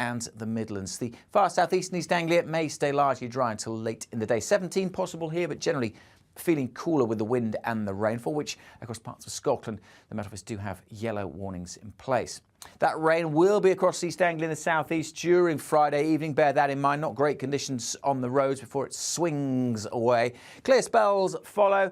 and the Midlands. The far southeast and East Anglia may stay largely dry until late in the day. 17 possible here, but generally feeling cooler with the wind and the rainfall, which across parts of Scotland, the Met Office do have yellow warnings in place. That rain will be across East Anglia and the southeast during Friday evening. Bear that in mind. Not great conditions on the roads before it swings away. Clear spells follow.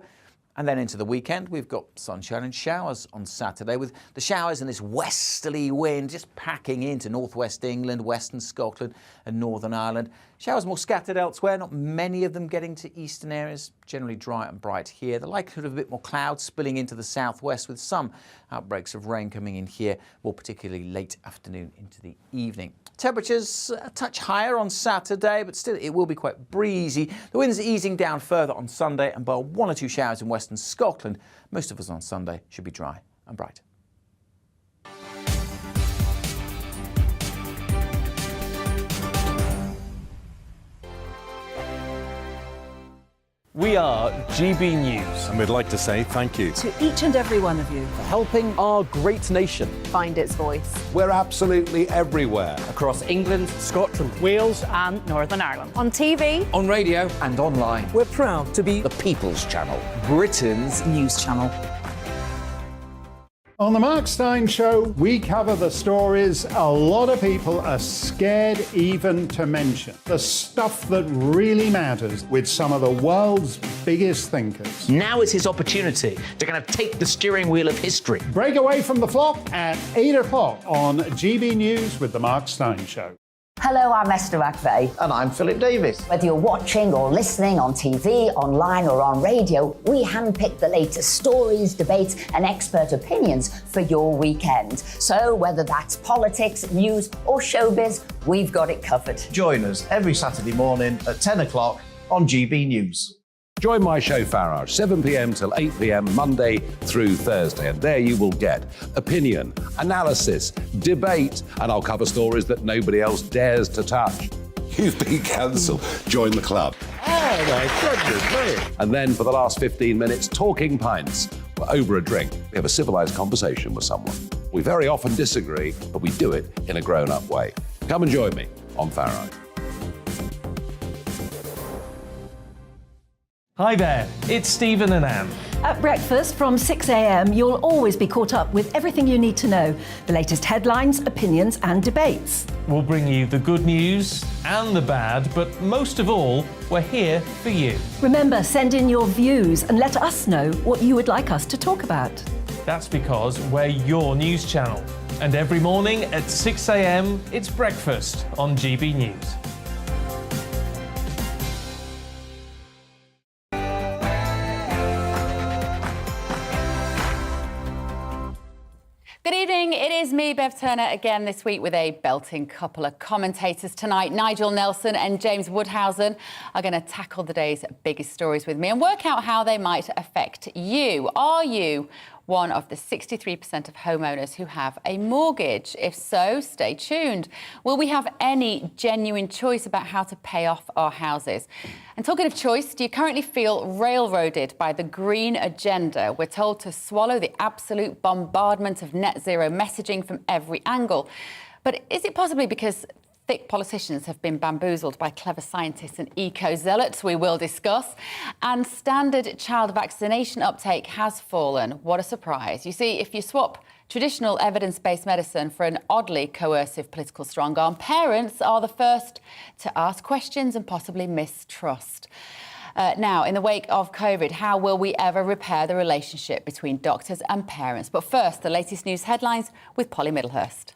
And then into the weekend, we've got sunshine and showers on Saturday, with the showers and this westerly wind just packing into northwest England, western Scotland and Northern Ireland. Showers more scattered elsewhere, not many of them getting to eastern areas, generally dry and bright here. The likelihood of a bit more cloud spilling into the southwest, with some outbreaks of rain coming in here, more particularly late afternoon into the evening. Temperatures a touch higher on Saturday, but still it will be quite breezy. The wind's easing down further on Sunday, and bar 1 or 2 showers in western Scotland, most of us on Sunday should be dry and bright. We are GB News. And we'd like to say thank you to each and every one of you for helping our great nation find its voice. We're absolutely everywhere. Across England, Scotland, Wales and Northern Ireland. On TV, on radio and online. We're proud to be the People's Channel, Britain's news channel. On the Mark Steyn Show, we cover the stories a lot of people are scared even to mention. The stuff that really matters, with some of the world's biggest thinkers. Now is his opportunity to kind of take the steering wheel of history. Break away from the flop at 8 o'clock on GB News with the Mark Steyn Show. Hello, I'm Esther McVeigh. And I'm Philip Davis. Whether you're watching or listening on TV, online or on radio, we handpick the latest stories, debates and expert opinions for your weekend. So whether that's politics, news or showbiz, we've got it covered. Join us every Saturday morning at 10 o'clock on GB News. Join my show Farage, 7 p.m. till 8 p.m. Monday through Thursday, and there you will get opinion, analysis, debate, and I'll cover stories that nobody else dares to touch. You've been cancelled. Join the club. Oh my goodness me. And then for the last 15 minutes, talking pints. We're over a drink. We have a civilised conversation with someone. We very often disagree, but we do it in a grown-up way. Come and join me on Farage. Hi there, it's Stephen and Anne. At breakfast from 6 a.m, you'll always be caught up with everything you need to know. The latest headlines, opinions and debates. We'll bring you the good news and the bad, but most of all, we're here for you. Remember, send in your views and let us know what you would like us to talk about. That's because we're your news channel. And every morning at 6 a.m, it's breakfast on GB News. Good evening, it is me, Bev Turner, again this week with a belting couple of commentators tonight. Nigel Nelson and James Woodhousen are going to tackle the day's biggest stories with me and work out how they might affect you. Are you one of the 63% of homeowners who have a mortgage? If so, stay tuned. Will we have any genuine choice about how to pay off our houses? And talking of choice, do you currently feel railroaded by the green agenda? We're told to swallow the absolute bombardment of net zero messaging from every angle. But is it possibly because thick politicians have been bamboozled by clever scientists and eco-zealots? We will discuss. And standard child vaccination uptake has fallen. What a surprise. You see, if you swap traditional evidence-based medicine for an oddly coercive political strong-arm, parents are the first to ask questions and possibly mistrust. Now, in the wake of COVID, how will we ever repair the relationship between doctors and parents? But first, the latest news headlines with Polly Middlehurst.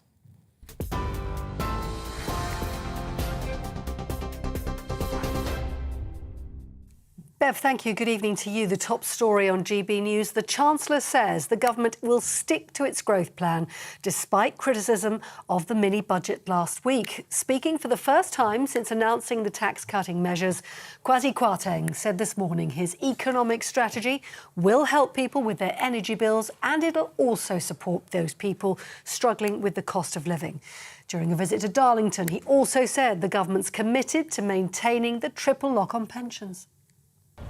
Bev, thank you. Good evening to you. The top story on GB News. The Chancellor says the government will stick to its growth plan despite criticism of the mini-budget last week. Speaking for the first time since announcing the tax-cutting measures, Kwasi Kwarteng said this morning his economic strategy will help people with their energy bills and it'll also support those people struggling with the cost of living. During a visit to Darlington, he also said the government's committed to maintaining the triple lock on pensions.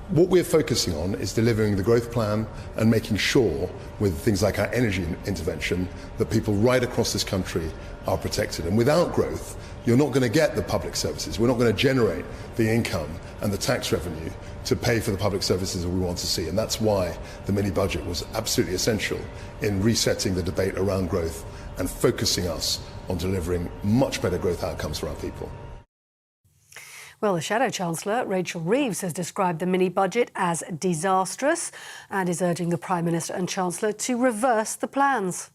What we're focusing on is delivering the growth plan and making sure, with things like our energy intervention, that people right across this country are protected. And without growth, you're not going to get the public services. We're not going to generate the income and the tax revenue to pay for the public services that we want to see. And that's why the mini-budget was absolutely essential in resetting the debate around growth and focusing us on delivering much better growth outcomes for our people. Well, the Shadow Chancellor, Rachel Reeves, has described the mini-budget as disastrous and is urging the Prime Minister and Chancellor to reverse the plans.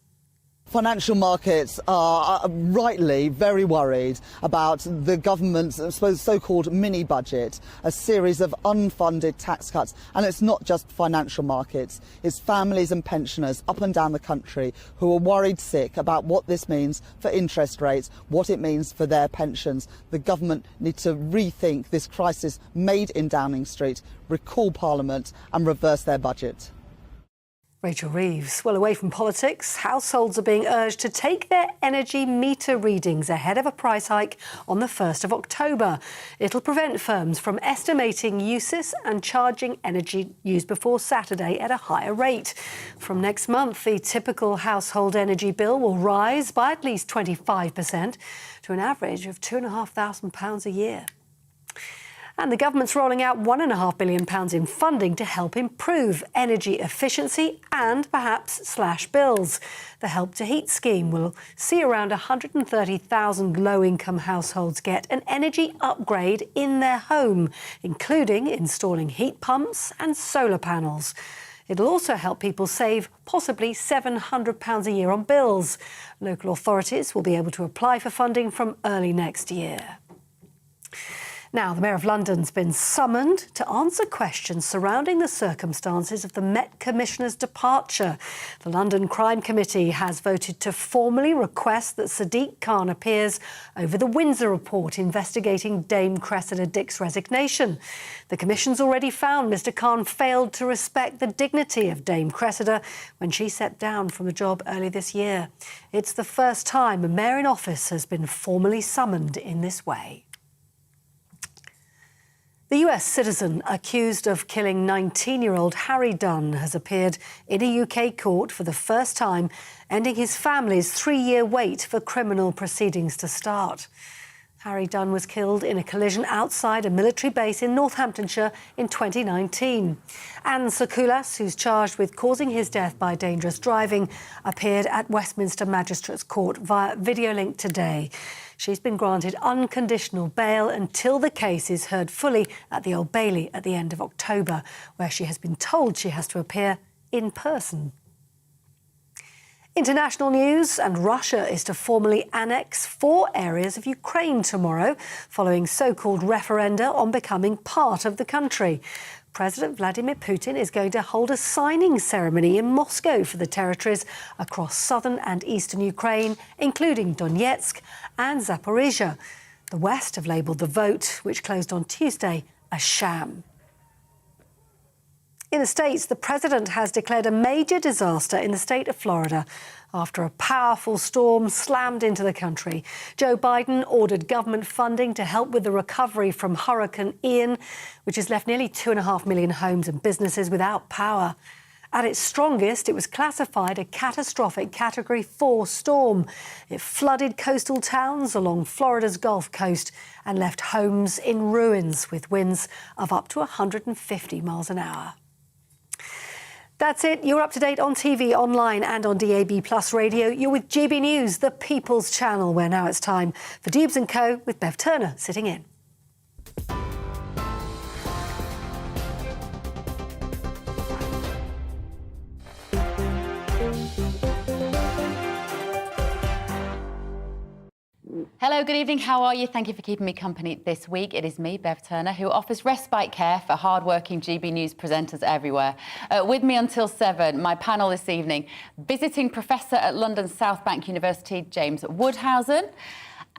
Financial markets are rightly very worried about the government's so-called mini-budget, a series of unfunded tax cuts. And it's not just financial markets, it's families and pensioners up and down the country who are worried sick about what this means for interest rates, what it means for their pensions. The government needs to rethink this crisis made in Downing Street, recall Parliament and reverse their budget. Rachel Reeves. Well, away from politics, households are being urged to take their energy meter readings ahead of a price hike on the 1st of October. It'll prevent firms from estimating uses and charging energy used before Saturday at a higher rate. From next month, the typical household energy bill will rise by at least 25% to an average of £2,500 a year. And the government's rolling out £1.5 billion in funding to help improve energy efficiency and perhaps slash bills. The Help to Heat scheme will see around 130,000 low-income households get an energy upgrade in their home, including installing heat pumps and solar panels. It'll also help people save possibly £700 a year on bills. Local authorities will be able to apply for funding from early next year. Now, the Mayor of London's been summoned to answer questions surrounding the circumstances of the Met Commissioner's departure. The London Crime Committee has voted to formally request that Sadiq Khan appears over the Windsor report investigating Dame Cressida Dick's resignation. The Commission's already found Mr Khan failed to respect the dignity of Dame Cressida when she stepped down from the job early this year. It's the first time a mayor in office has been formally summoned in this way. The US citizen accused of killing 19-year-old Harry Dunn has appeared in a UK court for the first time, ending his family's 3-year wait for criminal proceedings to start. Harry Dunn was killed in a collision outside a military base in Northamptonshire in 2019. Anne Sakulas, who's charged with causing his death by dangerous driving, appeared at Westminster Magistrates Court via video link today. She's been granted unconditional bail until the case is heard fully at the Old Bailey at the end of October, where she has been told she has to appear in person. International news, and Russia is to formally annex 4 areas of Ukraine tomorrow, following so-called referenda on becoming part of the country. President Vladimir Putin is going to hold a signing ceremony in Moscow for the territories across southern and eastern Ukraine, including Donetsk and Zaporizhia. The West have labelled the vote, which closed on Tuesday, a sham. In the States, the president has declared a major disaster in the state of Florida after a powerful storm slammed into the country. Joe Biden ordered government funding to help with the recovery from Hurricane Ian, which has left nearly 2.5 million homes and businesses without power. At its strongest, it was classified a catastrophic Category 4 storm. It flooded coastal towns along Florida's Gulf Coast and left homes in ruins with winds of up to 150 miles an hour. That's it. You're up to date on TV, online and on DAB+ radio. You're with GB News, the People's Channel, where now it's time for Dewbs & Co. with Bev Turner sitting in. Hello, good evening. How are you? Thank you for keeping me company this week. It is me, Bev Turner, who offers respite care for hard-working GB News presenters everywhere. With me until 7, my panel this evening, visiting professor at London's South Bank University, James Woodhousen,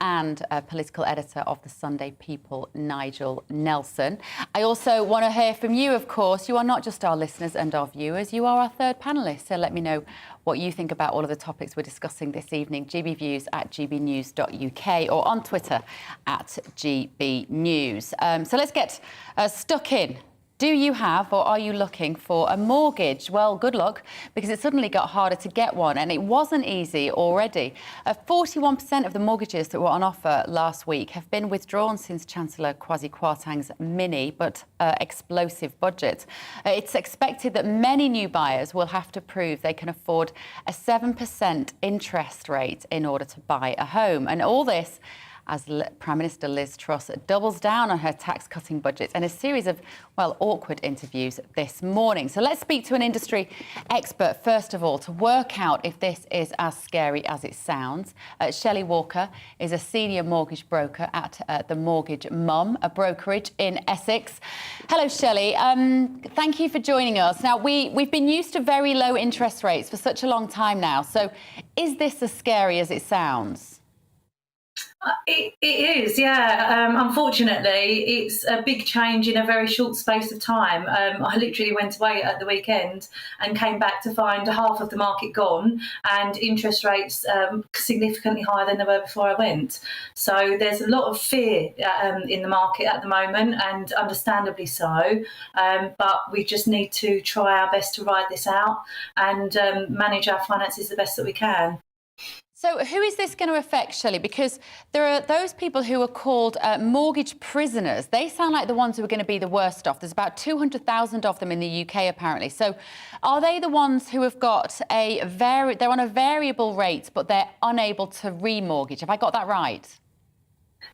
and political editor of the Sunday People, Nigel Nelson. I also want to hear from you, of course. You are not just our listeners and our viewers, you are our third panellist. So let me know what you think about all of the topics we're discussing this evening. gbviews@gbnews.uk or on Twitter @gbnews. So let's get stuck in Do you have or are you looking for a mortgage? Well, good luck, because it suddenly got harder to get one, and it wasn't easy already. 41% of the mortgages that were on offer last week have been withdrawn since Chancellor Kwasi Kwarteng's mini but explosive budget. It's expected that many new buyers will have to prove they can afford a 7% interest rate in order to buy a home. And all this as Prime Minister Liz Truss doubles down on her tax-cutting budget and a series of, well, awkward interviews this morning. So let's speak to an industry expert, first of all, to work out if this is as scary as it sounds. Shelley Walker is a senior mortgage broker at the Mortgage Mum, a brokerage in Essex. Hello, Shelley. Thank you for joining us. Now, we've been used to very low interest rates for such a long time now. So is this as scary as it sounds? It is, yeah. Unfortunately, it's a big change in a very short space of time. I literally went away at the weekend and came back to find half of the market gone and interest rates significantly higher than they were before I went. So there's a lot of fear in the market at the moment, and understandably so. But we just need to try our best to ride this out and manage our finances the best that we can. So who is this going to affect, Shelley? Because there are those people who are called mortgage prisoners. They sound like the ones who are going to be the worst off. There's about 200,000 of them in the UK, apparently. So are they the ones who have got they're on a variable rate, but they're unable to remortgage? Have I got that right?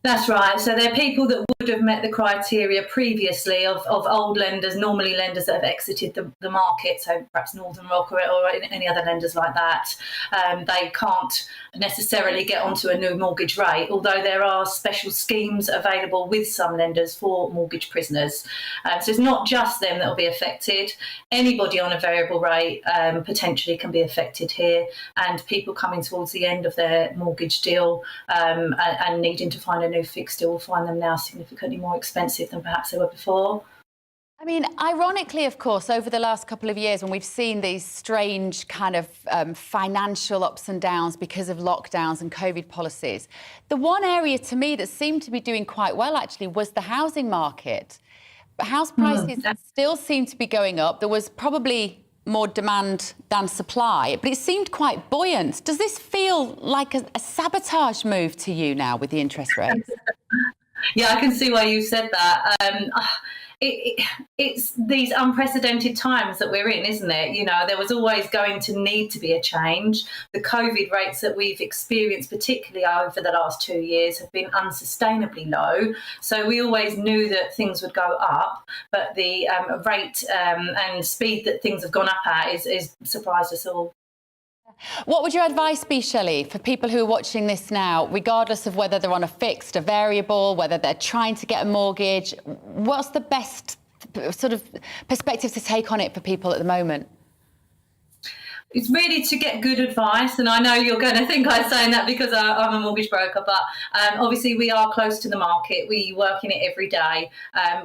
That's right. So they're people that would have met the criteria previously of old lenders, normally lenders that have exited the market, so perhaps Northern Rock or any other lenders like that. They can't necessarily get onto a new mortgage rate, although there are special schemes available with some lenders for mortgage prisoners. So it's not just them that will be affected. Anybody on a variable rate potentially can be affected here, and people coming towards the end of their mortgage deal and needing to find a new fixed deal will find them now significantly more expensive than perhaps they were before. I mean, ironically, of course, over the last couple of years when we've seen these strange kind of financial ups and downs because of lockdowns and COVID policies, the one area to me that seemed to be doing quite well actually was the housing market. House prices still seem to be going up. There was probably more demand than supply, but it seemed quite buoyant. Does this feel like a sabotage move to you now with the interest rates? Yeah, I can see why you said that. It's these unprecedented times that we're in, isn't it? You know, there was always going to need to be a change. The COVID rates that we've experienced, particularly over the last 2 years, have been unsustainably low. So we always knew that things would go up, but the rate and speed that things have gone up at is surprised us all. What would your advice be, Shelley, for people who are watching this now, regardless of whether they're on a fixed, a variable, whether they're trying to get a mortgage? What's the best sort of perspective to take on it for people at the moment? It's really to get good advice, and I know you're going to think I'm saying that because I'm a mortgage broker, but obviously we are close to the market. We work in it every day.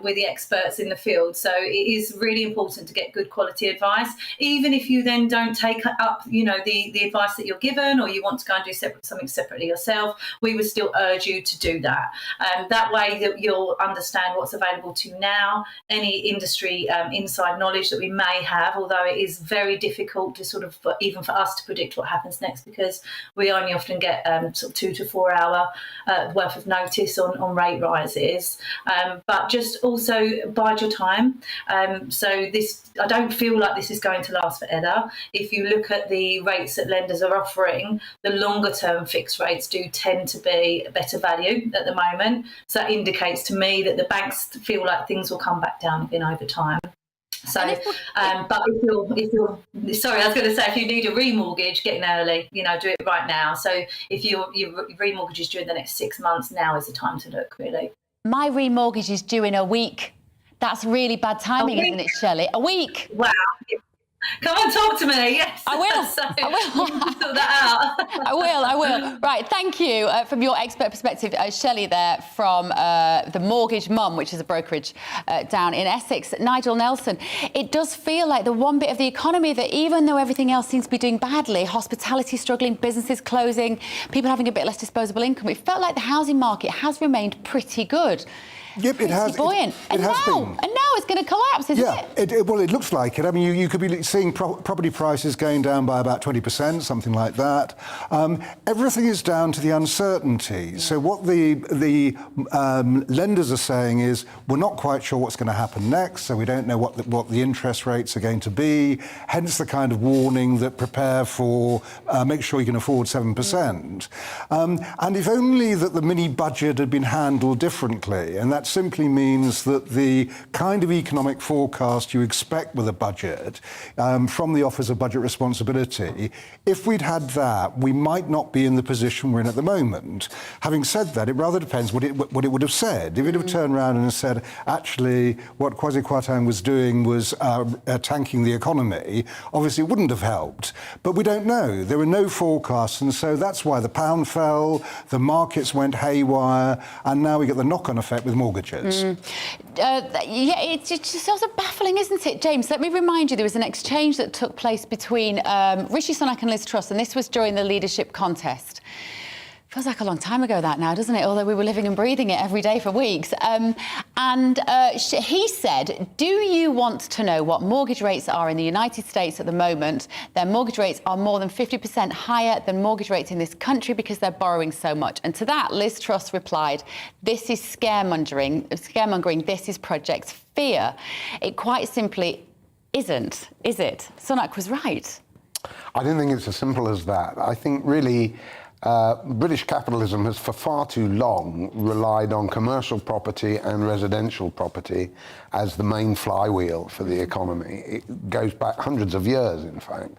We're the experts in the field, so it is really important to get good quality advice. Even if you then don't take up, you know, the advice that you're given, or you want to go and do something separately yourself, we would still urge you to do that. That way that you'll understand what's available to you now, any industry inside knowledge that we may have, although it is very difficult to sort of even for us to predict what happens next, because we only often get sort of 2 to 4 hour worth of notice on rate rises. But just also bide your time. So this, I don't feel like this is going to last forever. If you look at the rates that lenders are offering, the longer term fixed rates do tend to be a better value at the moment. So that indicates to me that the banks feel like things will come back down again over time. So, but if you're sorry, I was going to say, if you need a remortgage, get in early, you know, do it right now. So if your remortgage is due in the next 6 months, now is the time to look, really. My remortgage is due in a week. That's really bad timing, isn't it, Shelley? A week. Wow. Come on, talk to me. Yes, I will. So I will. You can sort that out. I will. Right, thank you from your expert perspective, Shelley there from the Mortgage Mum, which is a brokerage down in Essex. Nigel Nelson, it does feel like the one bit of the economy that, even though everything else seems to be doing badly, hospitality struggling, businesses closing, people having a bit less disposable income, it felt like the housing market has remained pretty good. Yep, it has. Buoyant. And now it's going to collapse, isn't it? Well, it looks like it. I mean, you could be seeing property prices going down by about 20%, something like that. Everything is down to the uncertainty. So what the lenders are saying is, we're not quite sure what's going to happen next, so we don't know what the interest rates are going to be. Hence the kind of warning that prepare for, make sure you can afford 7%. And if only that the mini budget had been handled differently, and that simply means that the kind of economic forecast you expect with a budget from the Office of Budget Responsibility, if we'd had that, we might not be in the position we're in at the moment. Having said that, it rather depends what it would have said. If it had turned around and said, actually, what Kwasi Kwarteng was doing was tanking the economy, obviously it wouldn't have helped. But we don't know. There were no forecasts, and so that's why the pound fell, the markets went haywire, and now we get the knock-on effect with mortgages. It's just also baffling, isn't it, James? Let me remind you, there was an exchange that took place between Rishi Sunak and Liz Truss, and this was during the leadership contest. Feels like a long time ago that now, doesn't it? Although we were living and breathing it every day for weeks. He said, do you want to know what mortgage rates are in the United States at the moment? Their mortgage rates are more than 50% higher than mortgage rates in this country because they're borrowing so much. And to that, Liz Truss replied, this is scaremongering. This is Project Fear. It quite simply isn't, is it? Sunak was right. I don't think it's as simple as that. I think really British capitalism has for far too long relied on commercial property and residential property as the main flywheel for the economy. It goes back hundreds of years, in fact.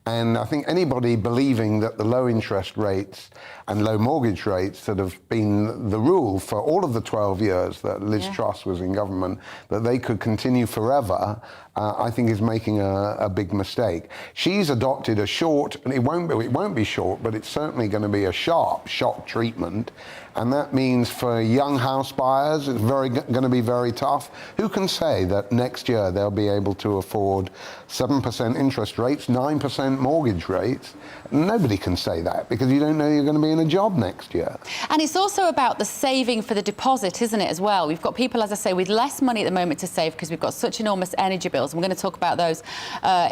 And I think anybody believing that the low interest rates and low mortgage rates that have been the rule for all of the 12 years that Liz Truss was in government, that they could continue forever, I think is making a big mistake. She's adopted a short, and it won't be short, but it's certainly going to be a sharp shock treatment. And that means for young house buyers, it's going to be very tough. Who can say that next year they'll be able to afford 7% interest rates, 9% mortgage rates? Nobody can say that because you don't know you're going to be in a job next year. And it's also about the saving for the deposit, isn't it, as well? We've got people, as I say, with less money at the moment to save because we've got such enormous energy bills. And we're going to talk about those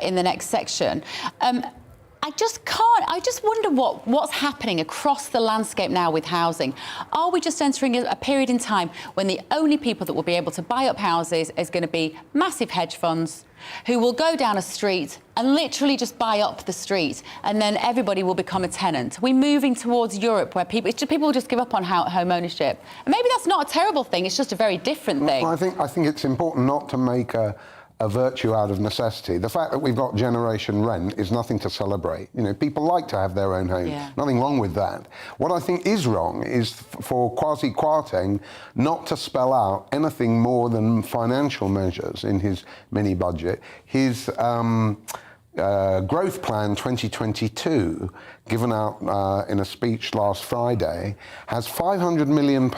in the next section. I just wonder what's happening across the landscape now with housing. Are we just entering a period in time when the only people that will be able to buy up houses is going to be massive hedge funds who will go down a street and literally just buy up the street, and then everybody will become a tenant? Are we moving towards Europe where people will just give up on home ownership? And maybe that's not a terrible thing, it's just a very different thing. I think it's important not to make a virtue out of necessity. The fact that we've got generation rent is nothing to celebrate. You know, people like to have their own home. Yeah. Nothing wrong with that. What I think is wrong is for Kwasi Kwarteng not to spell out anything more than financial measures in his mini budget. His growth plan 2022, given out in a speech last Friday, has £500 million,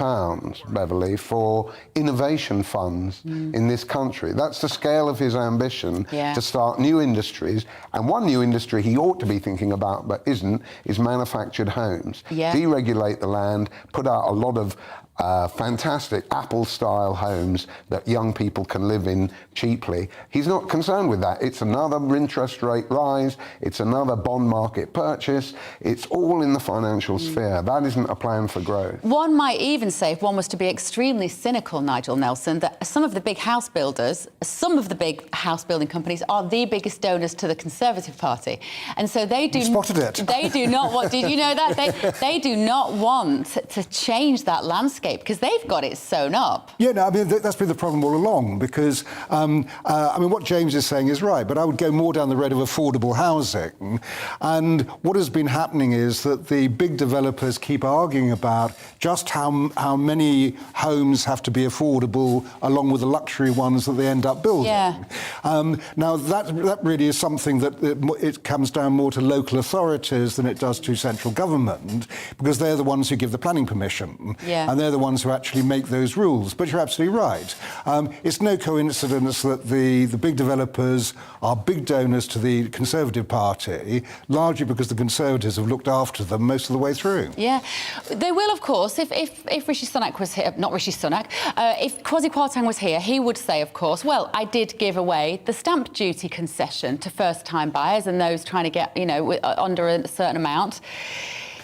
Beverly, for innovation funds in this country. That's the scale of his ambition to start new industries. And one new industry he ought to be thinking about but isn't is manufactured homes. Deregulate the land, put out a lot of fantastic Apple-style homes that young people can live in cheaply. He's not concerned with that. It's another interest rate rise. It's another bond market purchase. It's all in the financial sphere. That isn't a plan for growth. One might even say, if one was to be extremely cynical, Nigel Nelson, that some of the big house builders, some of the big house building companies are the biggest donors to the Conservative Party. And so they do... You spotted it. They do not want... Did you know that? They do not want to change that landscape because they've got it sewn up. Yeah, no, I mean, that's been the problem all along because, I mean, what James is saying is right, but I would go more down the road of affordable housing. And what has been happening is that the big developers keep arguing about just how many homes have to be affordable along with the luxury ones that they end up building. Yeah. Now, that really is something that it comes down more to local authorities than it does to central government because they're the ones who give the planning permission. Yeah. And they're the ones who actually make those rules. But you're absolutely right. It's no coincidence that the big developers are big donors to the Conservative Party, largely because the Conservative Conservatives have looked after them most of the way through. Yeah, they will, of course. If Rishi Sunak was here, not Rishi Sunak, if Kwasi Kwarteng was here, he would say, of course, well, I did give away the stamp duty concession to first-time buyers and those trying to get, under a certain amount.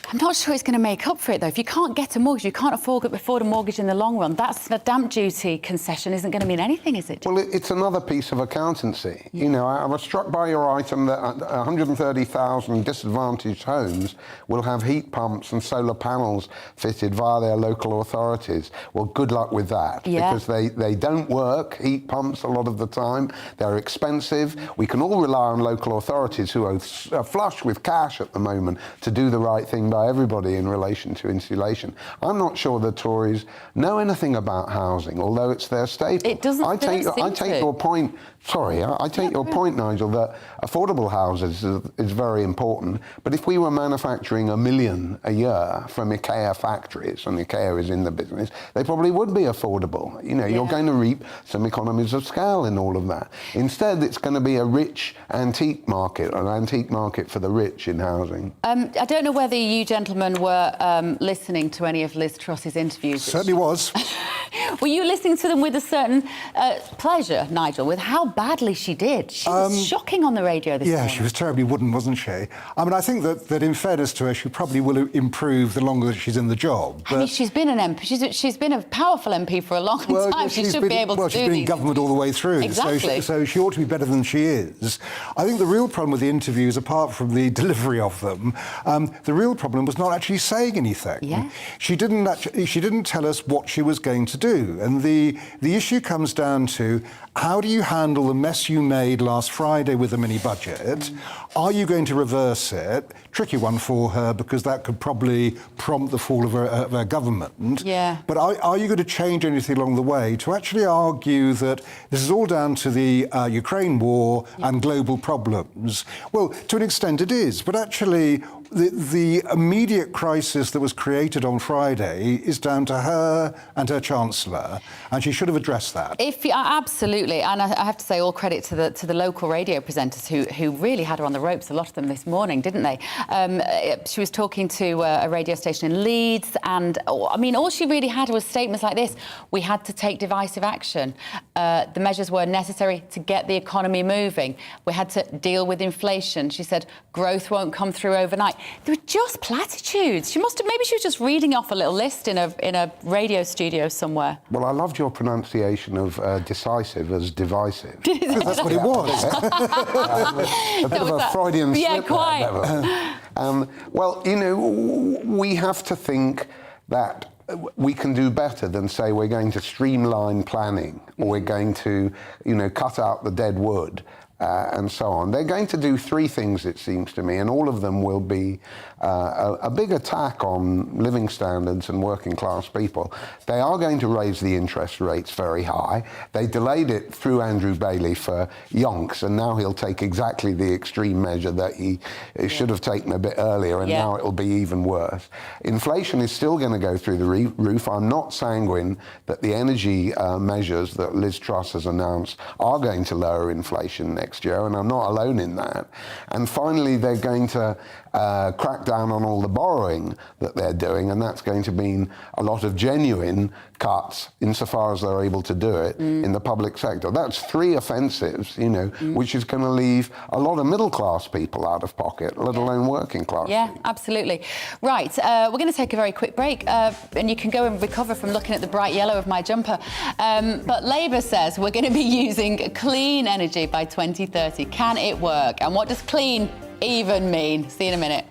I'm not sure it's going to make up for it, though. If you can't get a mortgage, you can't afford a mortgage in the long run, that's the stamp duty concession isn't going to mean anything, is it? Well, it's another piece of accountancy. I was struck by your item that 130,000 disadvantaged homes will have heat pumps and solar panels fitted via their local authorities. Well, good luck with that, because they don't work, heat pumps, a lot of the time. They're expensive. We can all rely on local authorities who are flush with cash at the moment to do the right thing by everybody in relation to insulation. I'm not sure the Tories know anything about housing, although it's their staple. It doesn't. I take your point. Sorry, I take your point, Nigel, that affordable houses is very important. But if we were manufacturing 1 million a year from IKEA factories, and IKEA is in the business, they probably would be affordable. You're going to reap some economies of scale in all of that. Instead, it's going to be a rich antique market, an antique market for the rich in housing. I don't know whether you gentlemen were listening to any of Liz Truss's interviews. Certainly was. Were you listening to them with a certain pleasure, Nigel, with how badly she did? She was shocking on the radio this morning. Yeah, she was terribly wooden, wasn't she? I mean, I think that in fairness to her, she probably will improve the longer that she's in the job. I mean, she's been an MP. She's been a powerful MP for a long time. She should be able to do Well, she's been in government all the way through. Exactly. So she ought to be better than she is. I think the real problem with the interviews, apart from the delivery of them, the real problem was not actually saying anything. Yeah. She didn't tell us what she was going to do. And the issue comes down to, how do you handle the mess you made last Friday with the mini budget? Are you going to reverse it? Tricky one for her, because that could probably prompt the fall of her government. Yeah. But are you going to change anything along the way to actually argue that this is all down to the Ukraine war and global problems? Well, to an extent it is, but actually the immediate crisis that was created on Friday is down to her and her Chancellor, and she should have addressed that. Absolutely, and I have to say all credit to the local radio presenters who really had her on the ropes, a lot of them this morning, didn't they? She was talking to a radio station in Leeds, and I mean, all she really had was statements like this: we had to take divisive action. The measures were necessary to get the economy moving. We had to deal with inflation. She said growth won't come through overnight. They were just platitudes. Maybe she was just reading off a little list in a radio studio somewhere. Well, I loved your pronunciation of decisive as divisive. That's what it was. A bit of a Freudian slip. Yeah, quite. Well, we have to think that we can do better than say we're going to streamline planning, or we're going to, cut out the dead wood. And so on. They're going to do 3 things, it seems to me, and all of them will be a big attack on living standards and working class people. They are going to raise the interest rates very high. They delayed it through Andrew Bailey for yonks, and now he'll take exactly the extreme measure that he should have taken a bit earlier, and now it'll be even worse. Inflation is still going to go through the roof. I'm not sanguine that the energy measures that Liz Truss has announced are going to lower inflation next year, and I'm not alone in that. And finally, they're going to crack down on all the borrowing that they're doing, and that's going to mean a lot of genuine cuts, insofar as they're able to do it, in the public sector. That's 3 offensives, which is going to leave a lot of middle-class people out of pocket, let alone working-class people. Absolutely. Right, we're going to take a very quick break, and you can go and recover from looking at the bright yellow of my jumper. But Labour says we're going to be using clean energy by 2030. Can it work? And what does clean even mean? See you in a minute.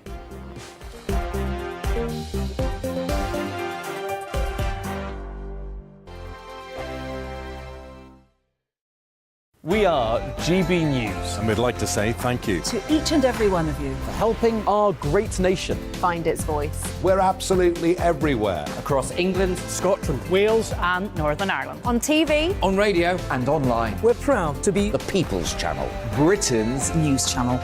We are GB News. And we'd like to say thank you To each and every one of you. For helping our great nation Find its voice. We're absolutely everywhere. across England, Scotland, Wales, and Northern Ireland. On TV, on radio, and online. we're proud to be The People's Channel. Britain's news channel.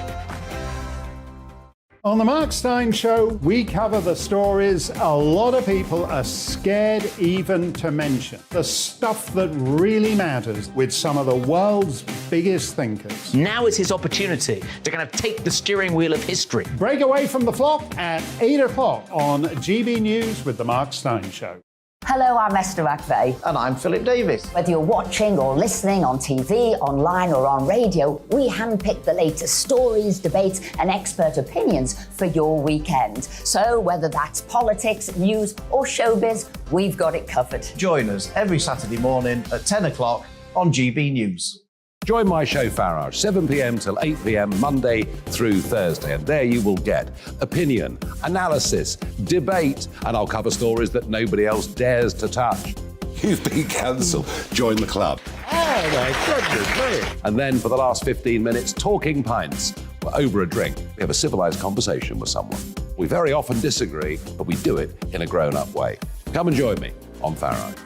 On the Mark Steyn Show, we cover the stories a lot of people are scared even to mention. The stuff that really matters with some of the world's biggest thinkers. Now is his opportunity to kind of take the steering wheel of history. Break away from the flock at 8 o'clock on GB News with the Mark Steyn Show. Hello, I'm Esther McVeigh. And I'm Philip Davis. Whether you're watching or listening on TV, online or on radio, we handpick the latest stories, debates and expert opinions for your weekend. So whether that's politics, news or showbiz, we've got it covered. Join us every Saturday morning at 10 o'clock on GB News. Join my show Farage, 7 p.m. till 8 p.m. Monday through Thursday, and there you will get opinion, analysis, debate, and I'll cover stories that nobody else dares to touch. You've been cancelled. Join the club. Oh my goodness me. And then for the last 15 minutes, talking pints. Over a drink, we have a civilised conversation with someone. We very often disagree, but we do it in a grown-up way. Come and join me on Farage.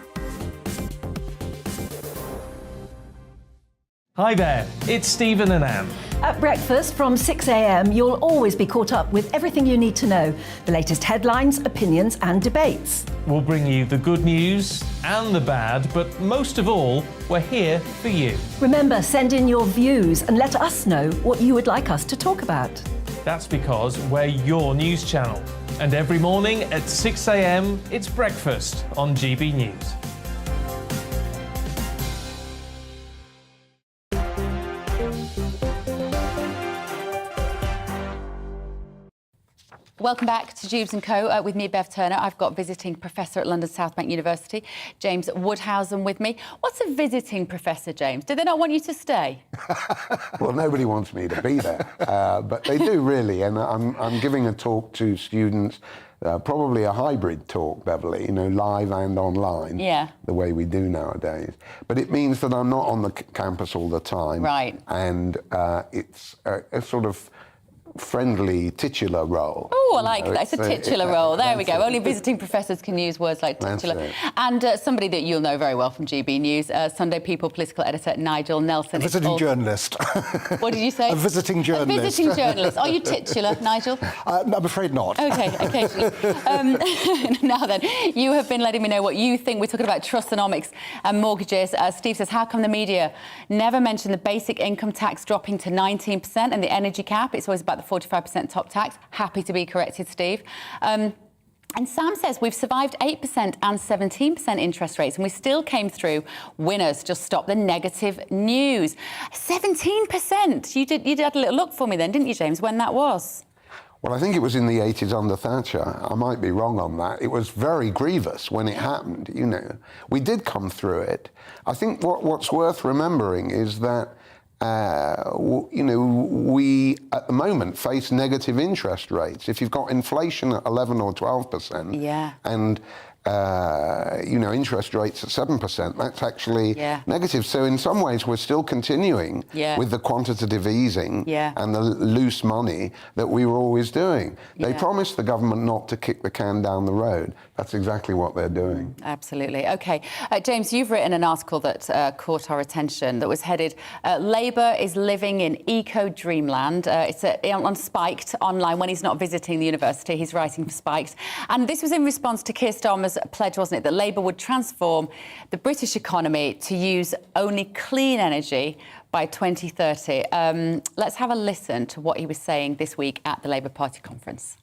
Hi there, it's Stephen and Anne. At breakfast from 6 a.m, you'll always be caught up with everything you need to know, the latest headlines, opinions and debates. We'll bring you the good news and the bad, but most of all, we're here for you. Remember, send in your views and let us know what you would like us to talk about. That's because we're your news channel. And every morning at 6 a.m, it's breakfast on GB News. Welcome back to Dewbs & Co. With me, Bev Turner. I've got visiting professor at London South Bank University, James Woodhousen, with me. What's a visiting professor, James? Do they not want you to stay? Well, nobody wants me to be there, but they do really. And I'm giving a talk to students, probably a hybrid talk, Beverly, live and online, the way we do nowadays. But it means that I'm not on the campus all the time. Right. And it's a sort of friendly titular role. Oh, I like that. It's a titular role. There we go. Only visiting professors can use words like titular. And somebody that you'll know very well from GB News, Sunday People political editor Nigel Nelson. A visiting journalist. What did you say? A visiting journalist. A visiting journalist. Are you titular, Nigel? I'm afraid not. OK, occasionally. Now then, you have been letting me know what you think. We're talking about trustonomics and mortgages. Steve says, how come the media never mention the basic income tax dropping to 19% and the energy cap? It's always about the 45% top tax. Happy to be corrected, Steve. And Sam says we've survived 8% and 17% interest rates, and we still came through winners. Just stop the negative news. 17%. You did a little look for me then, didn't you, James, when that was? Well, I think it was in the 80s under Thatcher. I might be wrong on that. It was very grievous when it happened, We did come through it. I think what's worth remembering is that we at the moment face negative interest rates. If you've got inflation at 11 or 12%, and interest rates at 7%, that's actually negative. So in some ways, we're still continuing with the quantitative easing and the loose money that we were always doing. They promised the government not to kick the can down the road. That's exactly what they're doing. Absolutely. OK. James, you've written an article that caught our attention that was headed, Labour is living in eco-dreamland. It's on Spiked online when he's not visiting the university. He's writing for Spiked. And this was in response to Keir Starmer's pledge, wasn't it, that Labour would transform the British economy to use only clean energy by 2030. Let's have a listen to what he was saying this week at the Labour Party conference.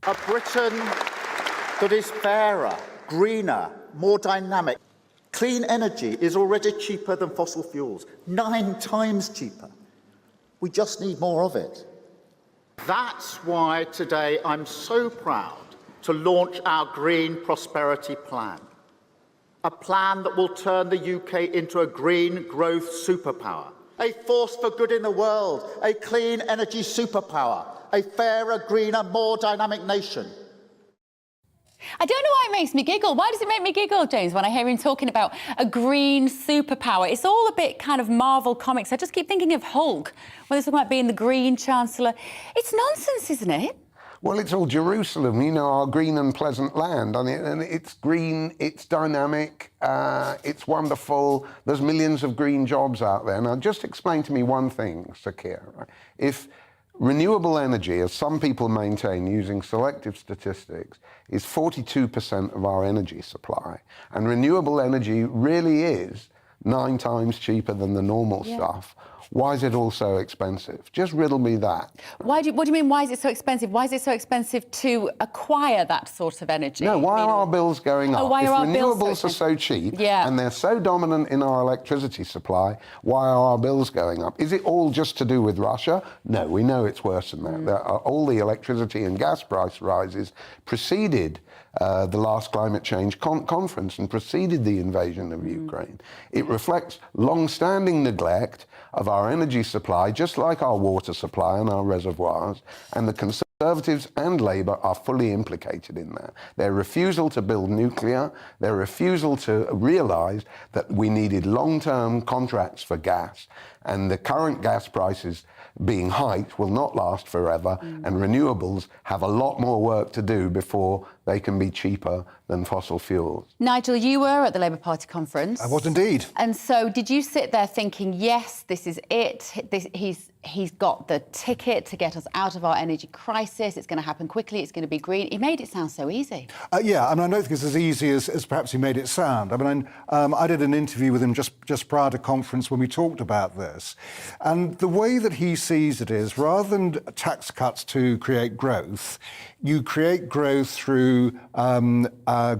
A Britain that is fairer, greener, more dynamic. Clean energy is already cheaper than fossil fuels, 9 times cheaper. We just need more of it. That's why today I'm so proud to launch our Green Prosperity Plan, a plan that will turn the UK into a green growth superpower, a force for good in the world, a clean energy superpower, a fairer, greener, more dynamic nation. I don't know why it makes me giggle. Why does it make me giggle, James, when I hear him talking about a green superpower? It's all a bit kind of Marvel Comics. I just keep thinking of Hulk, when they're talking about being the Green Chancellor. It's nonsense, isn't it? Well, it's all Jerusalem, our green and pleasant land. And it's green, it's dynamic, it's wonderful. There's millions of green jobs out there. Now, just explain to me one thing, Sir Keir. If Renewable energy, as some people maintain using selective statistics, is 42% of our energy supply. And renewable energy really is 9 times cheaper than the normal stuff. Why is it all so expensive? Just riddle me that. What do you mean, why is it so expensive? Why is it so expensive to acquire that sort of energy? No, why are our bills going up? Why if are our bills renewables so are so cheap Yeah. and they're so dominant in our electricity supply, why are our bills going up? Is it all just to do with Russia? No, we know it's worse than that. All the electricity and gas price rises preceded the last climate change conference and preceded the invasion of Ukraine. It reflects long-standing neglect of our energy supply, just like our water supply and our reservoirs, and the Conservatives and Labour are fully implicated in that. Their refusal to build nuclear, their refusal to realise that we needed long-term contracts for gas, and the current gas prices being hiked will not last forever, and renewables have a lot more work to do before they can be cheaper than fossil fuels. Nigel, you were at the Labour Party conference. I was indeed. And so did you sit there thinking, yes, this is it, he's got the ticket to get us out of our energy crisis, it's going to happen quickly, it's going to be green? He made it sound so easy. Yeah, I mean, I don't think it's as easy as perhaps he made it sound. I mean, I did an interview with him just prior to conference when we talked about this. And the way that he sees it is, rather than tax cuts to create growth, you create growth through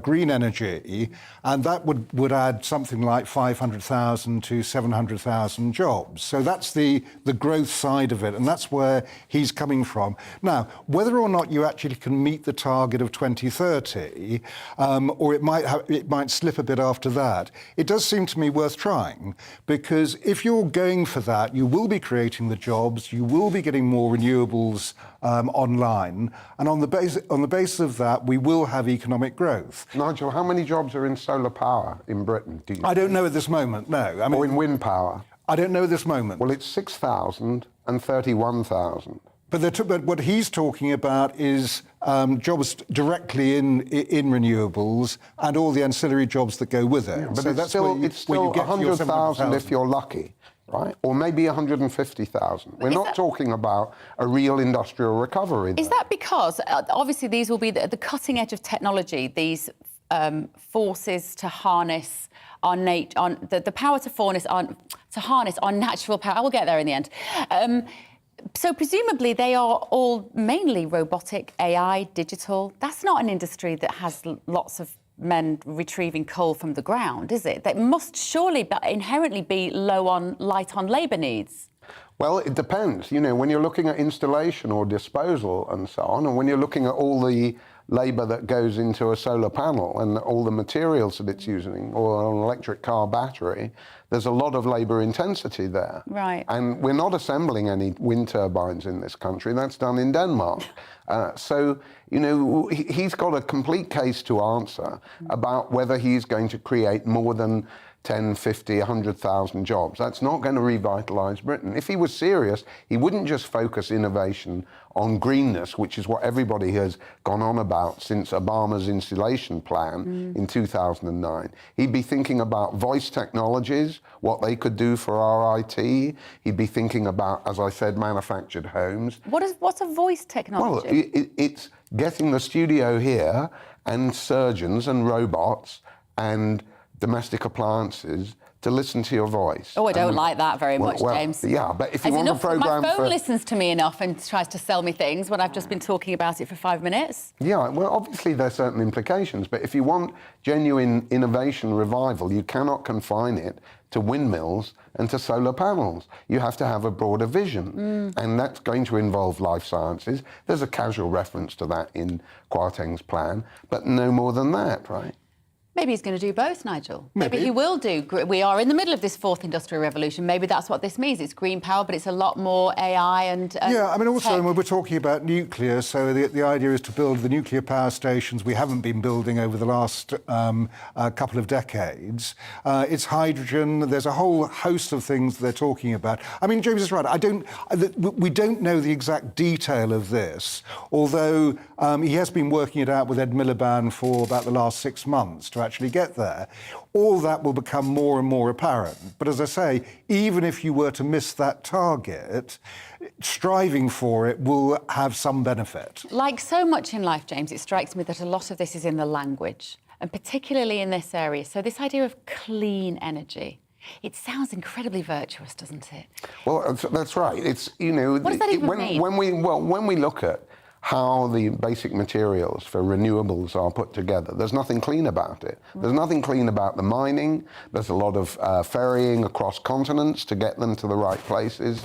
green energy, and that would add something like 500,000 to 700,000 jobs. So that's the growth side of it, and that's where he's coming from. Now, whether or not you actually can meet the target of 2030, or it might slip a bit after that, it does seem to me worth trying, because if you're going for that, you will be creating the jobs, you will be getting more renewables online, and on the basis of that, we will have economic growth. Nigel, how many jobs are in solar power in Britain, do you I don't know at this moment, no. I mean, or in wind power? I don't know at this moment. Well, it's 6,000 and 31,000. But what he's talking about is jobs directly in renewables and all the ancillary jobs that go with it. Yeah, but so it's still 100,000 if you're lucky, right? Or maybe 150,000. We're not talking about a real industrial recovery there. Is that because, obviously, these will be the cutting edge of technology, these forces to harness the power to harness our natural power. I will get there in the end. So presumably they are all mainly robotic, AI, digital. That's not an industry that has lots of men retrieving coal from the ground, is it? That must surely inherently be light on labour needs. Well, it depends. You know, when you're looking at installation or disposal and so on, and when you're looking at all the labour that goes into a solar panel and all the materials that it's using, or an electric car battery, there's a lot of labour intensity there. Right. And we're not assembling any wind turbines in this country. That's done in Denmark. So, you know, he's got a complete case to answer about whether he's going to create more than 10, 50, 100,000 jobs. That's not going to revitalise Britain. If he was serious, he wouldn't just focus innovation on greenness, which is what everybody has gone on about since Obama's insulation plan in 2009. He'd be thinking about voice technologies, what they could do for our IT. He'd be thinking about, as I said, manufactured homes. What's a voice technology? Well, it's getting the studio here and surgeons and robots and domestic appliances to listen to your voice. Oh, I don't like that very much, James. Yeah, but if you want a program my phone listens to me enough and tries to sell me things when I've just been talking about it for 5 minutes. Yeah, well, obviously there are certain implications, but if you want genuine innovation revival, you cannot confine it to windmills and to solar panels. You have to have a broader vision, and that's going to involve life sciences. There's a casual reference to that in Kwarteng's plan, but no more than that, right? Maybe he's going to do both, Nigel. Maybe he will do. We are in the middle of this fourth industrial revolution. Maybe that's what this means. It's green power, but it's a lot more AI and yeah, I mean, also, when we're talking about nuclear, so the idea is to build the nuclear power stations we haven't been building over the last couple of decades. It's hydrogen. There's a whole host of things they're talking about. I mean, James is right. We don't know the exact detail of this, although he has been working it out with Ed Miliband for about the last 6 months to actually get there. All that will become more and more apparent. But as I say, even if you were to miss that target, striving for it will have some benefit. Like so much in life, James, it strikes me that a lot of this is in the language, and particularly in this area. So this idea of clean energy, it sounds incredibly virtuous, doesn't it? Well, that's right. It's, you know, what does that even mean? When we look at how the basic materials for renewables are put together, there's nothing clean about it. There's nothing clean about the mining. There's a lot of ferrying across continents to get them to the right places.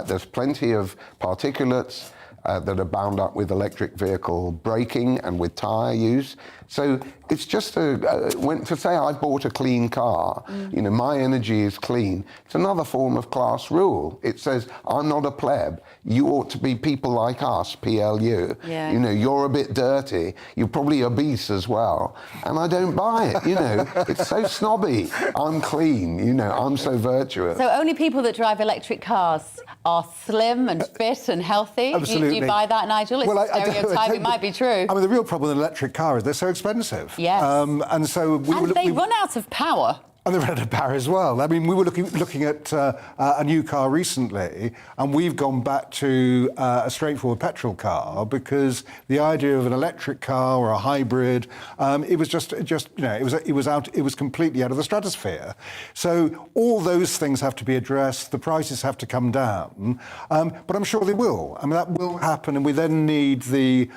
There's plenty of particulates that are bound up with electric vehicle braking and with tyre use. So it's just to say I bought a clean car, you know, my energy is clean. It's another form of class rule. It says, I'm not a pleb. You ought to be people like us, PLU. Yeah. You know, you're a bit dirty. You're probably obese as well. And I don't buy it, you know. It's so snobby. I'm clean, you know, I'm so virtuous. So only people that drive electric cars are slim and fit and healthy? Absolutely. Do you buy that, Nigel? It's a stereotype, it might be true. I mean, the real problem with an electric car is they're so expensive. Yes. And so they run out of power. And they run out of power as well. I mean, we were looking at a new car recently, and we've gone back to a straightforward petrol car because the idea of an electric car or a hybrid, it was just you know, it was completely out of the stratosphere. So all those things have to be addressed. The prices have to come down, but I'm sure they will. I mean, that will happen, and we then need the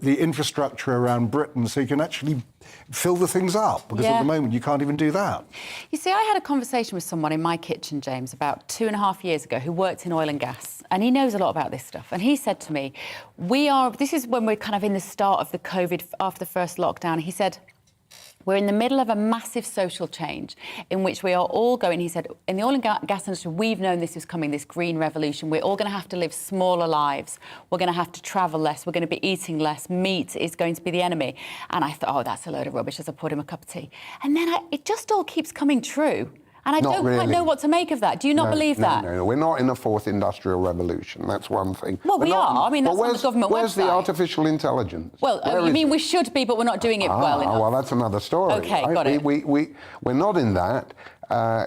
infrastructure around Britain so you can actually fill the things up, because at the moment you can't even do that. You see, I had a conversation with someone in my kitchen, James, about 2.5 years ago who worked in oil and gas, and he knows a lot about this stuff. And he said to me, this is when we're kind of in the start of the COVID, after the first lockdown, he said, we're in the middle of a massive social change in which we are all going, he said, in the oil and gas industry, we've known this is coming, this green revolution. We're all going to have to live smaller lives. We're going to have to travel less. We're going to be eating less. Meat is going to be the enemy. And I thought, oh, that's a load of rubbish, as I poured him a cup of tea. And then it just all keeps coming true. And I don't quite know what to make of that. Do you not believe that? No, we're not in a fourth industrial revolution. That's one thing. Well, we are. I mean, that's on the government website. Where's the artificial intelligence? Well, you mean we should be, but we're not doing it well enough? Well, that's another story. OK, got it. We're not in that.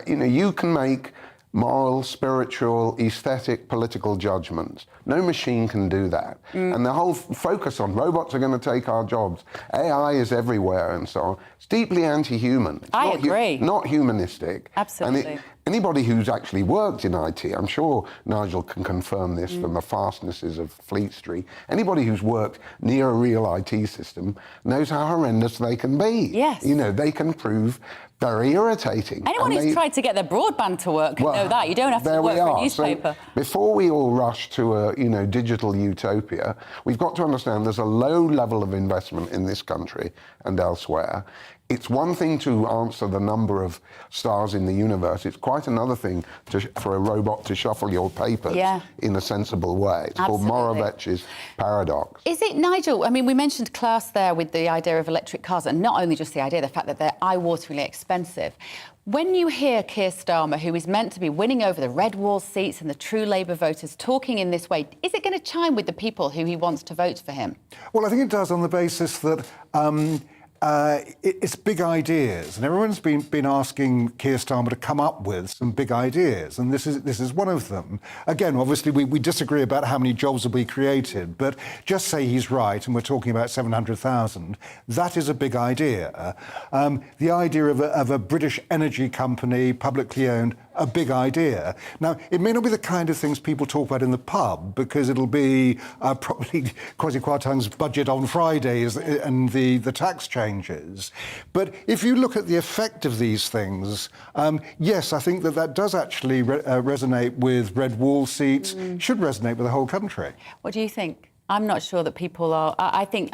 You know, you can make moral, spiritual, aesthetic, political judgments. No machine can do that. And the whole focus on robots are going to take our jobs, AI is everywhere and so on, it's deeply anti-human. I agree. Not humanistic. Absolutely. And anybody who's actually worked in IT, I'm sure Nigel can confirm this from the fastnesses of Fleet Street, anybody who's worked near a real IT system knows how horrendous they can be. Yes. You know, they can prove very irritating. Anyone who's tried to get their broadband to work can know that. You don't have to work for a newspaper. So before we all rush to a digital utopia, we've got to understand there's a low level of investment in this country and elsewhere. It's one thing to answer the number of stars in the universe. It's quite another thing for a robot to shuffle your papers in a sensible way. It's called Morovich's paradox. Is it, Nigel? I mean, we mentioned class there with the idea of electric cars, and not only just the idea, the fact that they're eye-wateringly expensive. When you hear Keir Starmer, who is meant to be winning over the red wall seats and the true Labour voters, talking in this way, is it going to chime with the people who he wants to vote for him? Well, I think it does on the basis that it's big ideas, and everyone's been asking Keir Starmer to come up with some big ideas, and this is one of them. Again, obviously, we disagree about how many jobs will be created, but just say he's right, and we're talking about 700,000. That is a big idea. The idea of a British energy company, publicly owned, a big idea. Now, it may not be the kind of things people talk about in the pub, because it'll be probably Kwasi Kwarteng's budget on Fridays and the tax changes. But if you look at the effect of these things, yes, I think that does actually resonate with red wall seats, should resonate with the whole country. What do you think? I'm not sure that people are. I think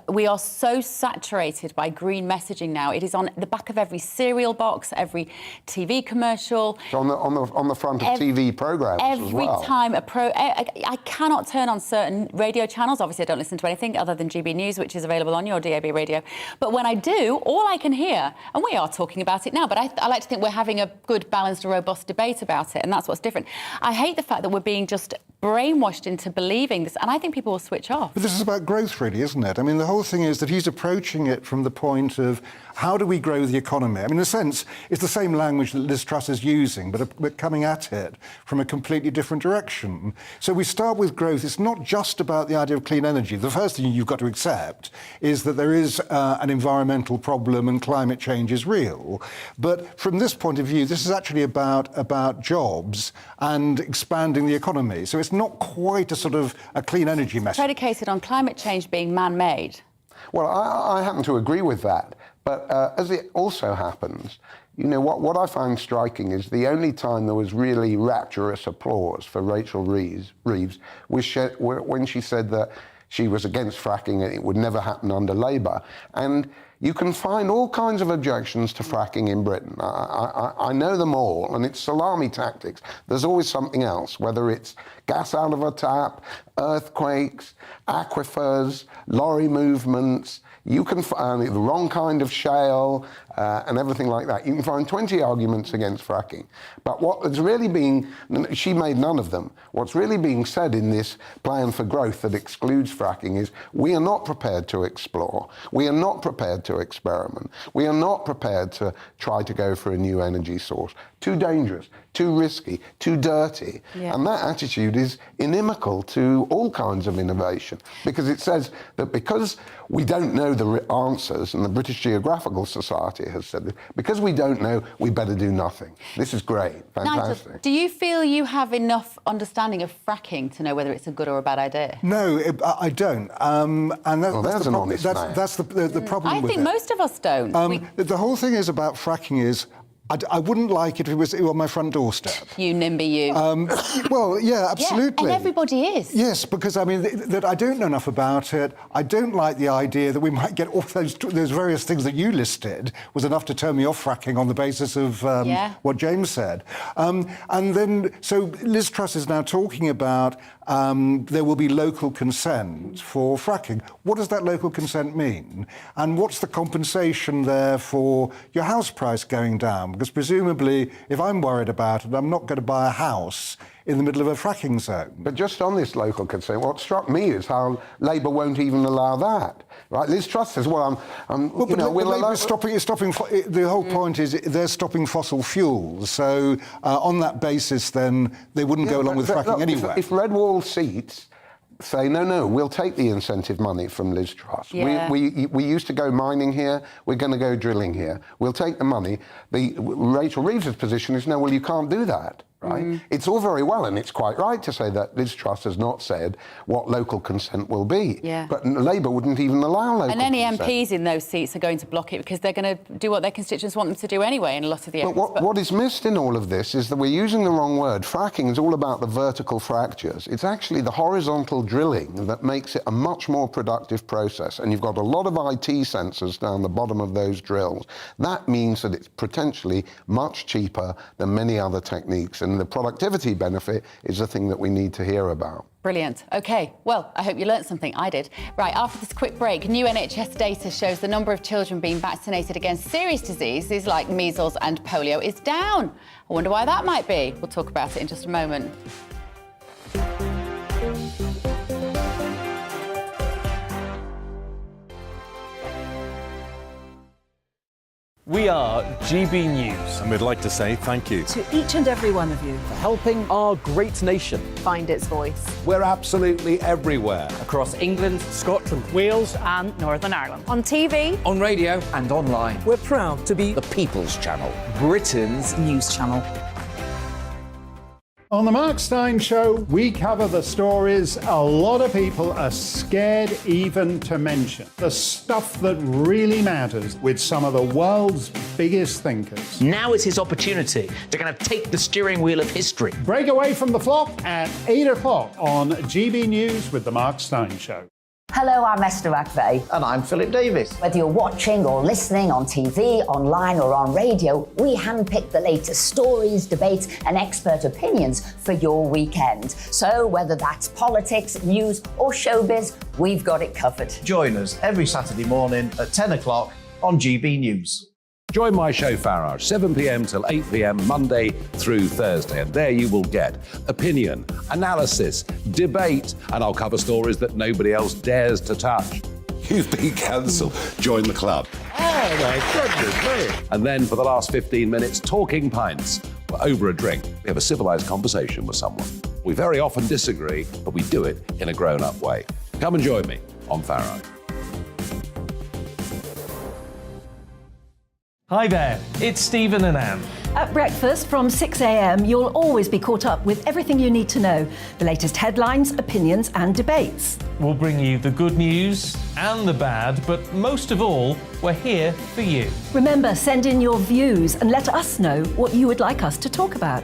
we are so saturated by green messaging now. It is on the back of every cereal box, every TV commercial. It's on the front of TV programmes as well. Every time I cannot turn on certain radio channels. Obviously, I don't listen to anything other than GB News, which is available on your DAB radio. But when I do, all I can hear, and we are talking about it now, but I like to think we're having a good, balanced, robust debate about it, and that's what's different. I hate the fact that we're being just brainwashed into believing this, and I think people will switch off. But this is about growth, really, isn't it? I mean, the whole thing is that he's approaching it from the point of, how do we grow the economy? I mean, in a sense, it's the same language that Liz Truss is using, but we're coming at it from a completely different direction. So we start with growth. It's not just about the idea of clean energy. The first thing you've got to accept is that there is an environmental problem and climate change is real. But from this point of view, this is actually about jobs and expanding the economy. So it's not quite a sort of a clean energy message. Predicated on climate change being man-made. Well, I happen to agree with that. But as it also happens, you know, what I find striking is the only time there was really rapturous applause for Rachel Reeves was when she said that she was against fracking and it would never happen under Labour. And you can find all kinds of objections to fracking in Britain. I know them all, and it's salami tactics. There's always something else, whether it's gas out of a tap, earthquakes, aquifers, lorry movements. You can find the wrong kind of shale and everything like that. You can find 20 arguments against fracking. But what is really being, she made none of them. What's really being said in this plan for growth that excludes fracking is we are not prepared to explore. We are not prepared to experiment. We are not prepared to try to go for a new energy source. Too dangerous, too risky, too dirty. Yeah. And that attitude is inimical to all kinds of innovation, because it says that because we don't know the answers, and the British Geographical Society has said this, because we don't know, we better do nothing. This is great, fantastic. Nigel, do you feel you have enough understanding of fracking to know whether it's a good or a bad idea? No, I don't. And that's an honest man. That's the problem with it. I think most of us don't. The whole thing is about fracking is, I wouldn't like it if it was on my front doorstep. You NIMBY, you. Well, yeah, absolutely. Yeah, and everybody is. Yes, because I mean that I don't know enough about it. I don't like the idea that we might get all those various things that you listed was enough to turn me off fracking on the basis of what James said. And then, so Liz Truss is now talking about there will be local consent for fracking. What does that local consent mean? And what's the compensation there for your house price going down? Because presumably, if I'm worried about it, I'm not going to buy a house in the middle of a fracking zone. But just on this local consent, what struck me is how Labour won't even allow that. Right? Liz Truss says, well, Labour's stopping. The whole point is they're stopping fossil fuels. So on that basis, then they wouldn't go along with fracking anyway. If Red Wall seats say, no, we'll take the incentive money from Liz Truss. Yeah. We used to go mining here, we're going to go drilling here. We'll take the money. Rachel Reeves' position is, no, well, you can't do that. Right? It's all very well, and it's quite right to say that Liz Truss has not said what local consent will be. Yeah. But Labour wouldn't even allow local consent. And any MPs in those seats are going to block it because they're going to do what their constituents want them to do anyway in a lot of the areas. But what is missed in all of this is that we're using the wrong word. Fracking is all about the vertical fractures. It's actually the horizontal drilling that makes it a much more productive process. And you've got a lot of IT sensors down the bottom of those drills. That means that it's potentially much cheaper than many other techniques. And the productivity benefit is the thing that we need to hear about. Brilliant. OK, well, I hope you learnt something. I did. Right, after this quick break, new NHS data shows the number of children being vaccinated against serious diseases like measles and polio is down. I wonder why that might be. We'll talk about it in just a moment. We are GB News. And we'd like to say thank you To each and every one of you. for helping our great nation. Find its voice. We're absolutely everywhere. Across England, Scotland, Wales and Northern Ireland. On TV. on radio, And online. we're proud to be The People's Channel. Britain's news channel. On the Mark Steyn Show, we cover the stories a lot of people are scared even to mention. The stuff that really matters with some of the world's biggest thinkers. Now is his opportunity to kind of take the steering wheel of history. Break away from the flock at 8 o'clock on GB News with the Mark Steyn Show. Hello, I'm Esther McVeigh. And I'm Philip Davis. Whether you're watching or listening on TV, online or on radio, we handpick the latest stories, debates and expert opinions for your weekend. So whether that's politics, news or showbiz, we've got it covered. Join us every Saturday morning at 10 o'clock on GB News. Join my show Farage, 7 p.m. till 8 p.m. Monday through Thursday. And there you will get opinion, analysis, debate, and I'll cover stories that nobody else dares to touch. You've been cancelled. Join the club. Oh, my goodness me. And then for the last 15 minutes, talking pints. We're over a drink. We have a civilised conversation with someone. We very often disagree, but we do it in a grown-up way. Come and join me on Farrow. Hi there, it's Stephen and Anne. At breakfast from 6 a.m, you'll always be caught up with everything you need to know, the latest headlines, opinions and debates. We'll bring you the good news and the bad, but most of all, we're here for you. Remember, send in your views and let us know what you would like us to talk about.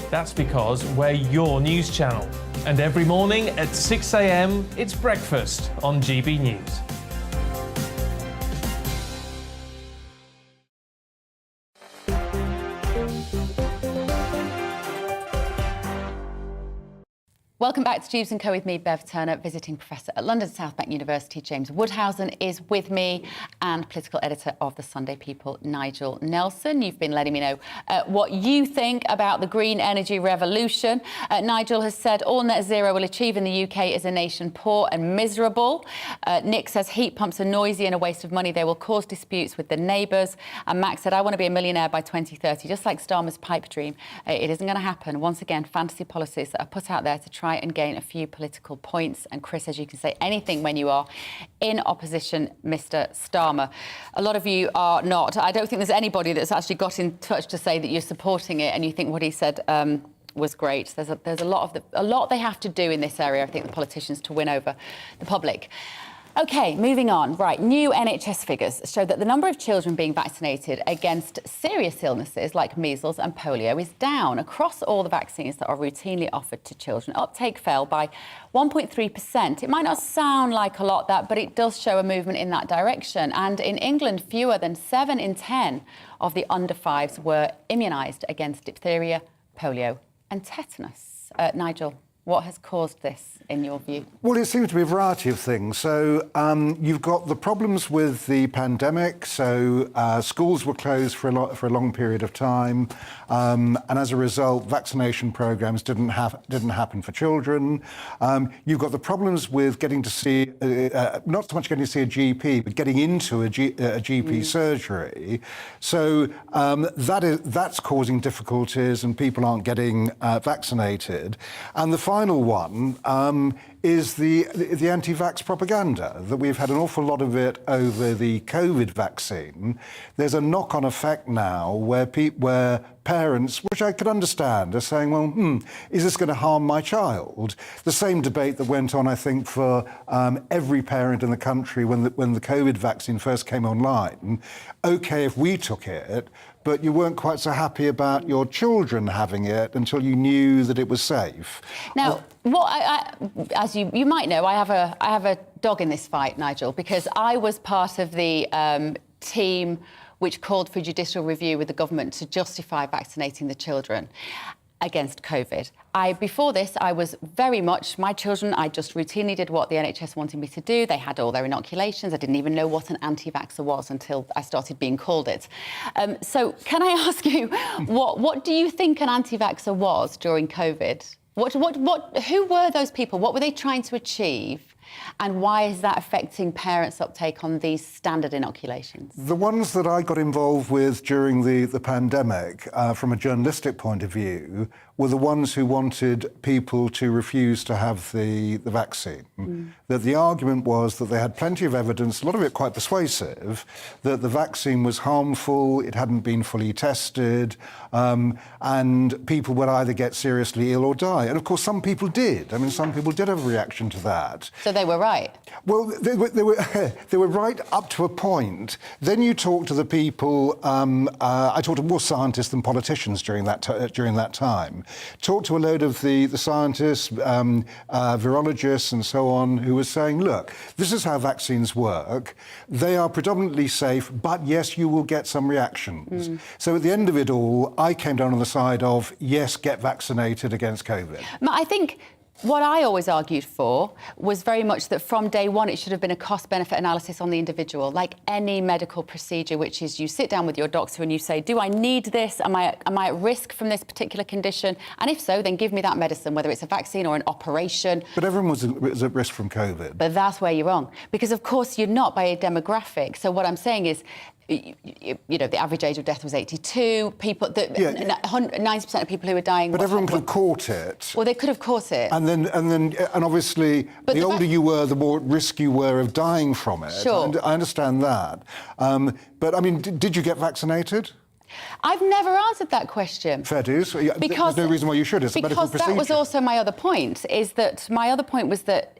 That's because we're your news channel. And every morning at 6 a.m, it's breakfast on GB News. Welcome back to Dewbs & Co with me, Bev Turner. Visiting Professor at London South Bank University, James Woodhousen, is with me, and political editor of the Sunday People, Nigel Nelson. You've been letting me know what you think about the green energy revolution. Nigel has said all net zero will achieve in the UK is a nation poor and miserable. Nick says heat pumps are noisy and a waste of money. They will cause disputes with the neighbours. And Max said, I want to be a millionaire by 2030, just like Starmer's pipe dream. It isn't going to happen. Once again, fantasy policies that are put out there to try and gain a few political points. And Chris, as you can say anything when you are in opposition, Mr. Starmer. A lot of you are not. I don't think there's anybody that's actually got in touch to say that you're supporting it and you think what he said was great. There's a lot they have to do in this area, I think, the politicians, to win over the public. OK, moving on. Right, new NHS figures show that the number of children being vaccinated against serious illnesses like measles and polio is down across all the vaccines that are routinely offered to children. Uptake fell by 1.3%. It might not sound like a lot, but it does show a movement in that direction. And in England, fewer than 7 in 10 of the under 5s were immunised against diphtheria, polio and tetanus. Nigel, what has caused this, in your view? Well, it seems to be a variety of things. So you've got the problems with the pandemic. So schools were closed for a long period of time, and as a result, vaccination programs didn't happen for children. You've got the problems with getting to see, not so much getting to see a GP, but getting into a GP surgery. So that's causing difficulties, and people aren't getting vaccinated. And the final one is the anti-vax propaganda, that we've had an awful lot of it over the COVID vaccine. There's a knock-on effect now where parents, which I could understand, are saying, well, is this going to harm my child? The same debate that went on, I think, for every parent in the country when the COVID vaccine first came online. OK, if we took it, but you weren't quite so happy about your children having it until you knew that it was safe. Now, as you might know, I have a dog in this fight, Nigel, because I was part of the team which called for judicial review with the government to justify vaccinating the children against COVID. Before this, I was very much, my children, I just routinely did what the NHS wanted me to do. They had all their inoculations. I didn't even know what an anti-vaxxer was until I started being called it. So can I ask you, what do you think an anti-vaxxer was during COVID? Who were those people? What were they trying to achieve? And why is that affecting parents' uptake on these standard inoculations? The ones that I got involved with during the pandemic, from a journalistic point of view, were the ones who wanted people to refuse to have the vaccine. That the argument was that they had plenty of evidence, a lot of it quite persuasive, that the vaccine was harmful, it hadn't been fully tested, and people would either get seriously ill or die. And of course, some people did. I mean, some people did have a reaction to that. So they were right? Well, they were right up to a point. Then you talk to the people, I talked to more scientists than politicians during that time. Talked to a load of the scientists, virologists and so on, who were saying, look, this is how vaccines work. They are predominantly safe, but yes, you will get some reactions. So at the end of it all, I came down on the side of, yes, get vaccinated against COVID. I think What I always argued for was very much that from day one it should have been a cost-benefit analysis on the individual, like any medical procedure, which is you sit down with your doctor and you say, do I need this? Am I at risk from this particular condition? And if so, then give me that medicine, whether it's a vaccine or an operation. But everyone was at risk from COVID. But that's where you're wrong, because of course you're not by a demographic. So what I'm saying is, you know, the average age of death was 82. 90% of people who were dying. But everyone could have caught it. Well, they could have caught it. And obviously, the older you were, the more at risk you were of dying from it. Sure. I understand that. But I mean, did you get vaccinated? I've never answered that question. Fair dues. Because there's no reason why you should. It's a medical procedure. Because that was also my other point. My other point was that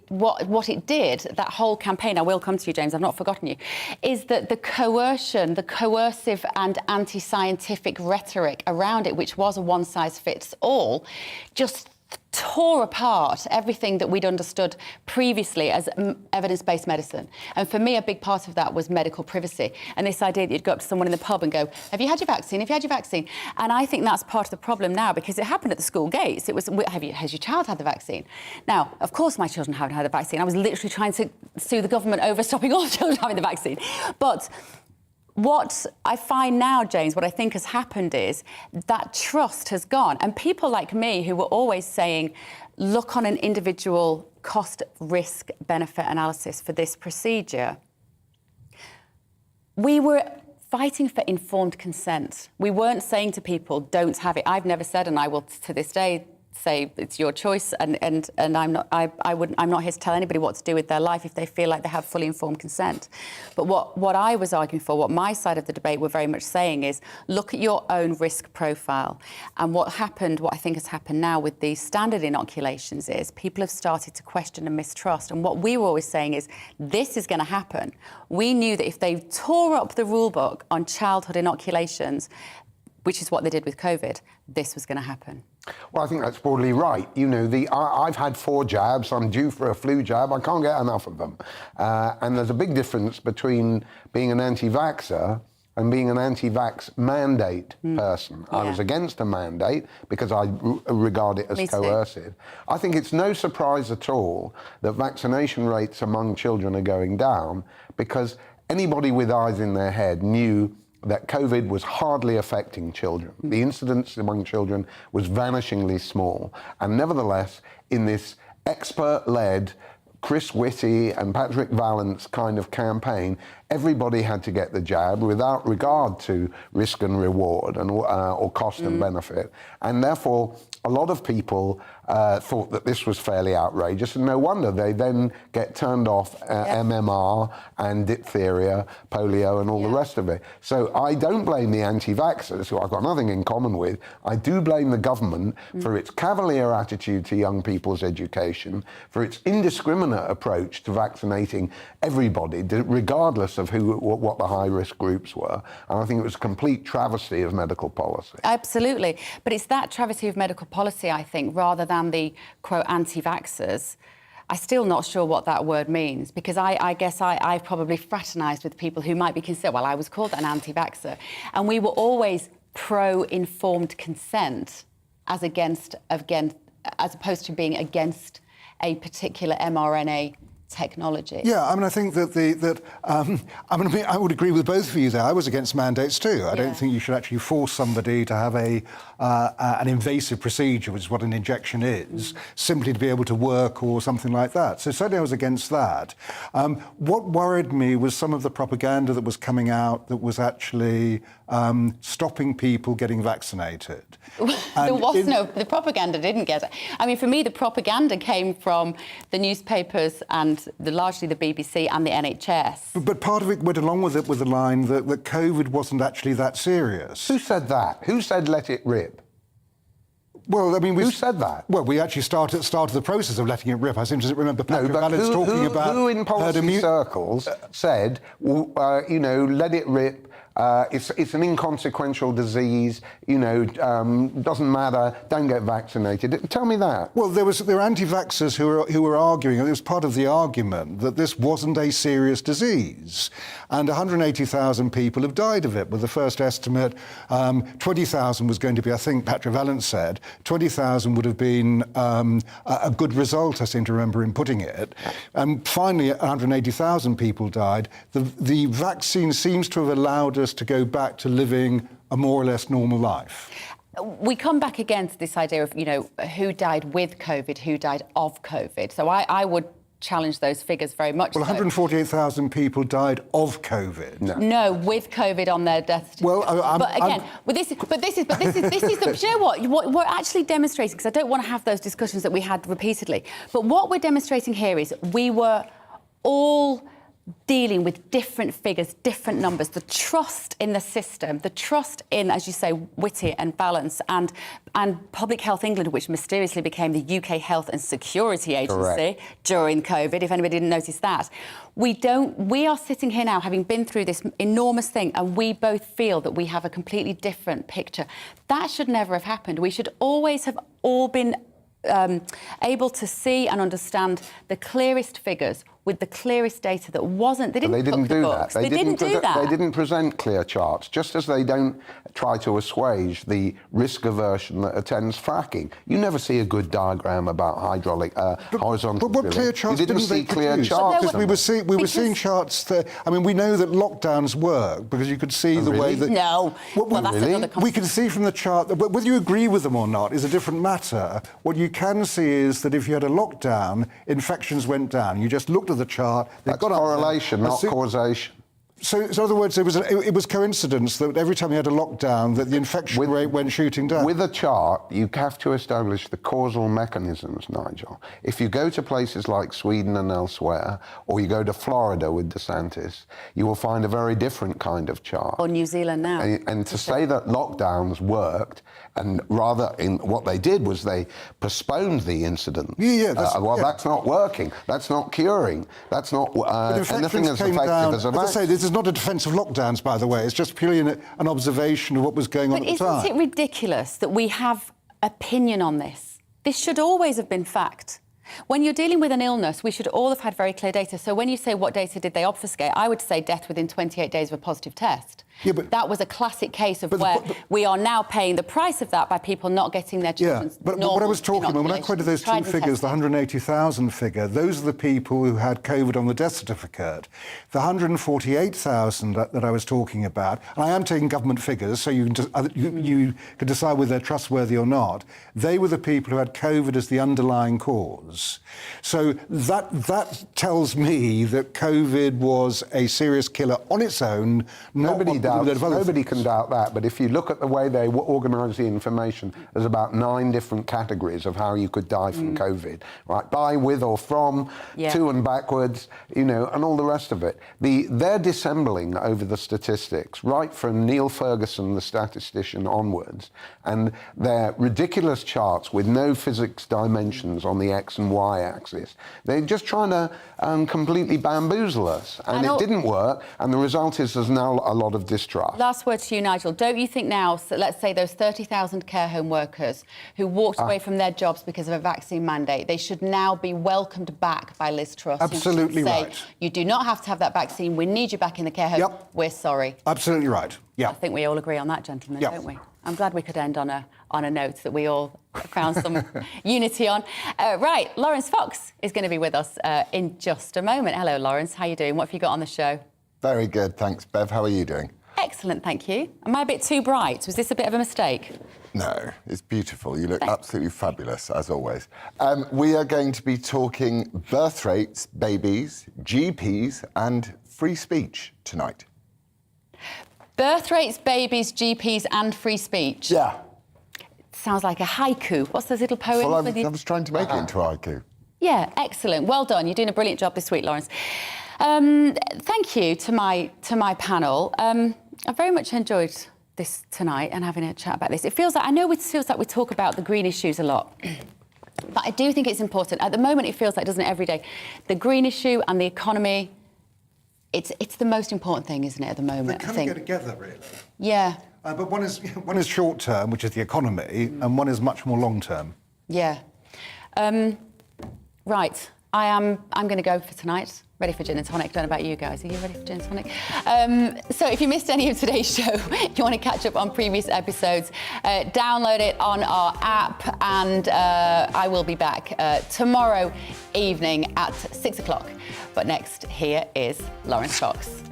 what it did, that whole campaign, I will come to you, James, I've not forgotten you, is that the coercion, the coercive and anti-scientific rhetoric around it, which was a one-size-fits-all, just tore apart everything that we'd understood previously as evidence-based medicine. And for me, a big part of that was medical privacy. And this idea that you'd go up to someone in the pub and go, have you had your vaccine? Have you had your vaccine? And I think that's part of the problem now, because it happened at the school gates. It was, has your child had the vaccine? Now, of course, my children haven't had the vaccine. I was literally trying to sue the government over stopping all children having the vaccine. But what I find now, James, what I think has happened is that trust has gone. And people like me who were always saying, look on an individual cost, risk, benefit analysis for this procedure, we were fighting for informed consent. We weren't saying to people, don't have it. I've never said, and I will to this day say it's your choice, and I'm not here to tell anybody what to do with their life if they feel like they have fully informed consent. But what I was arguing for, what my side of the debate were very much saying is, look at your own risk profile. And what I think has happened now with these standard inoculations is people have started to question and mistrust. And what we were always saying is, this is going to happen. We knew that if they tore up the rule book on childhood inoculations, which is what they did with COVID, this was going to happen. Well, I think that's broadly right. You know, I've had 4 jabs. I'm due for a flu jab. I can't get enough of them. And there's a big difference between being an anti-vaxxer and being an anti-vax mandate person. Yeah. I was against a mandate because I regard it as coercive. I think it's no surprise at all that vaccination rates among children are going down, because anybody with eyes in their head knew that COVID was hardly affecting children. The incidence among children was vanishingly small. And nevertheless, in this expert-led Chris Whitty and Patrick Vallance kind of campaign, everybody had to get the jab without regard to risk and reward and or cost and benefit. And therefore, a lot of people thought that this was fairly outrageous, and no wonder they then get turned off MMR and diphtheria, polio, and all the rest of it. So I don't blame the anti-vaxxers, who I've got nothing in common with. I do blame the government for its cavalier attitude to young people's education, for its indiscriminate approach to vaccinating everybody, regardless of what the high-risk groups were. And I think it was a complete travesty of medical policy. Absolutely. But it's that travesty of medical policy, I think, rather than the, quote, anti-vaxxers. I'm still not sure what that word means, because I guess I've probably fraternised with people who might be considered, well, I was called an anti-vaxxer. And we were always pro-informed consent as opposed to being against a particular mRNA technology. Yeah, I mean, I think that I would agree with both of you there. I was against mandates too. I don't think you should actually force somebody to have an invasive procedure, which is what an injection is, simply to be able to work or something like that. So certainly I was against that. What worried me was some of the propaganda that was coming out that was actually stopping people getting vaccinated. The propaganda didn't get it. I mean, for me, the propaganda came from the newspapers and largely the BBC and the NHS. But part of it went along with it with the line that COVID wasn't actually that serious. Who said that? Who said let it rip? Well, I mean, who said that? Well, we actually started the process of letting it rip. I seem to remember Patrick Vallance talking about who in policy circles said, you know, let it rip. It's an inconsequential disease. Doesn't matter. Don't get vaccinated. Tell me that. Well, there were anti-vaxxers who were arguing, and it was part of the argument, that this wasn't a serious disease. And 180,000 people have died of it, with the first estimate, 20,000 was going to be, I think Patrick Vallance said, 20,000 would have been a good result, I seem to remember him putting it. And finally, 180,000 people died. The vaccine seems to have allowed us to go back to living a more or less normal life. We come back again to this idea of, who died with COVID, who died of COVID. So I would challenge those figures very much. Well, 148,000 people died of COVID. No, with COVID on their death certificate. Well, this is the. Do you know what we're actually demonstrating? Because I don't want to have those discussions that we had repeatedly. But what we're demonstrating here is we were all dealing with different figures, different numbers, the trust in the system, the trust in, as you say, Whitty and Balance and Public Health England, which mysteriously became the UK Health and Security Agency during COVID, if anybody didn't notice that. We are sitting here now having been through this enormous thing, and we both feel that we have a completely different picture. That should never have happened. We should always have all been able to see and understand the clearest figures with the clearest data that wasn't. They didn't do that. They didn't do that. They didn't present clear charts, just as they don't try to assuage the risk aversion that attends fracking. You never see a good diagram about horizontal. But what clear charts you didn't see clear charts? We were seeing charts that. I mean, we know that lockdowns work because you could see the way that. No. Well, that's another conversation. We can see from the chart that whether you agree with them or not is a different matter. What you can see is that if you had a lockdown, infections went down. You just looked at the chart. That's correlation, not causation. So in other words, it was coincidence that every time you had a lockdown, that the infection rate went shooting down. With a chart, you have to establish the causal mechanisms, Nigel. If you go to places like Sweden and elsewhere, or you go to Florida with DeSantis, you will find a very different kind of chart. Or New Zealand now. And to say that lockdowns worked, and rather what they did was they postponed the incident. That's not working. That's not curing. That's not anything as effective as a vaccine. As I say, this is not a defence of lockdowns, by the way. It's just purely an observation of what was going on at the time. But isn't it ridiculous that we have opinion on this? This should always have been fact. When you're dealing with an illness, we should all have had very clear data. So when you say what data did they obfuscate, I would say death within 28 days of a positive test. Yeah, but that was a classic case of where we are now paying the price of that by people not getting their children's but what I was talking about, when I quoted those two figures, the 180,000 figure, those are the people who had COVID on the death certificate. The 148,000 that I was talking about, and I am taking government figures, so you can decide whether they're trustworthy or not, they were the people who had COVID as the underlying cause. So that tells me that COVID was a serious killer on its own. Nobody can doubt that, but if you look at the way they organise the information, there's about 9 different categories of how you could die from COVID, right? By, with or from, to and backwards, and all the rest of it. They're dissembling over the statistics, right from Neil Ferguson, the statistician, onwards, and their ridiculous charts with no physics dimensions on the X and Y axis. They're just trying to completely bamboozle us, and it didn't work, and the result is there's now a lot of distrust. Last word to you, Nigel. Don't you think now, so let's say those 30,000 care home workers who walked away from their jobs because of a vaccine mandate, they should now be welcomed back by Liz Truss? Absolutely right. You do not have to have that vaccine. We need you back in the care home. Yep. We're sorry. Absolutely right. Yeah. I think we all agree on that, gentlemen, don't we? I'm glad we could end on a note that we all found some unity on. Right, Lawrence Fox is going to be with us in just a moment. Hello, Lawrence. How are you doing? What have you got on the show? Very good, thanks, Bev. How are you doing? Excellent, thank you. Am I a bit too bright? Was this a bit of a mistake? No, it's beautiful. You look absolutely fabulous, as always. We are going to be talking birth rates, babies, GPs and free speech tonight. Birth rates, babies, GPs and free speech? Yeah. Sounds like a haiku. What's those little poems? Well, I was trying to make it into a haiku. Yeah, excellent. Well done. You're doing a brilliant job this week, Lawrence. Thank you to my panel. I very much enjoyed this tonight and having a chat about this. It feels like we talk about the green issues a lot, but I do think it's important. At the moment, it feels like, doesn't it, every day, the green issue and the economy It's the most important thing, isn't it, at the moment? They kind of go together, really. Yeah. But one is short term, which is the economy, and one is much more long term. Yeah. Right. I'm going to go for tonight. Ready for gin and tonic. Don't know about you guys. Are you ready for gin and tonic? So if you missed any of today's show, you want to catch up on previous episodes, download it on our app, and I will be back tomorrow evening at 6 o'clock. But next, here is Lawrence Fox.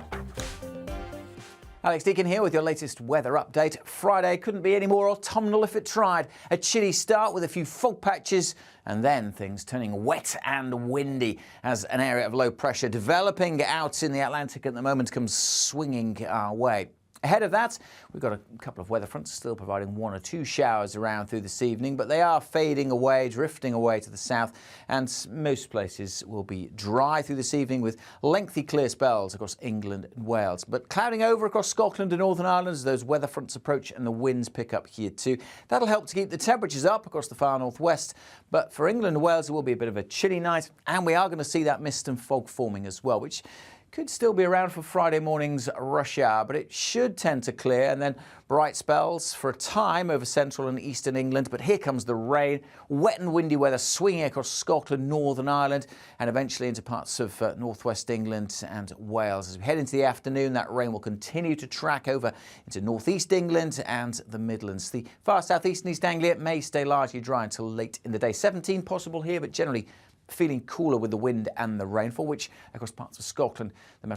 Alex Deakin here with your latest weather update. Friday couldn't be any more autumnal if it tried. A chilly start with a few fog patches, and then things turning wet and windy as an area of low pressure developing out in the Atlantic at the moment comes swinging our way. Ahead of that, we've got a couple of weather fronts still providing 1 or 2 showers around through this evening, but they are fading away, drifting away to the south, and most places will be dry through this evening with lengthy clear spells across England and Wales. But clouding over across Scotland and Northern Ireland as those weather fronts approach and the winds pick up here too. That'll help to keep the temperatures up across the far northwest. But for England and Wales, it will be a bit of a chilly night, and we are going to see that mist and fog forming as well, which could still be around for Friday morning's rush hour, but it should tend to clear, and then bright spells for a time over central and eastern England. But here comes the rain, wet and windy weather swinging across Scotland, Northern Ireland, and eventually into parts of northwest England and Wales. As we head into the afternoon, that rain will continue to track over into northeast England and the Midlands. The far southeast and East Anglia may stay largely dry until late in the day. 17 possible here, but generally feeling cooler with the wind and the rainfall, which across parts of Scotland, the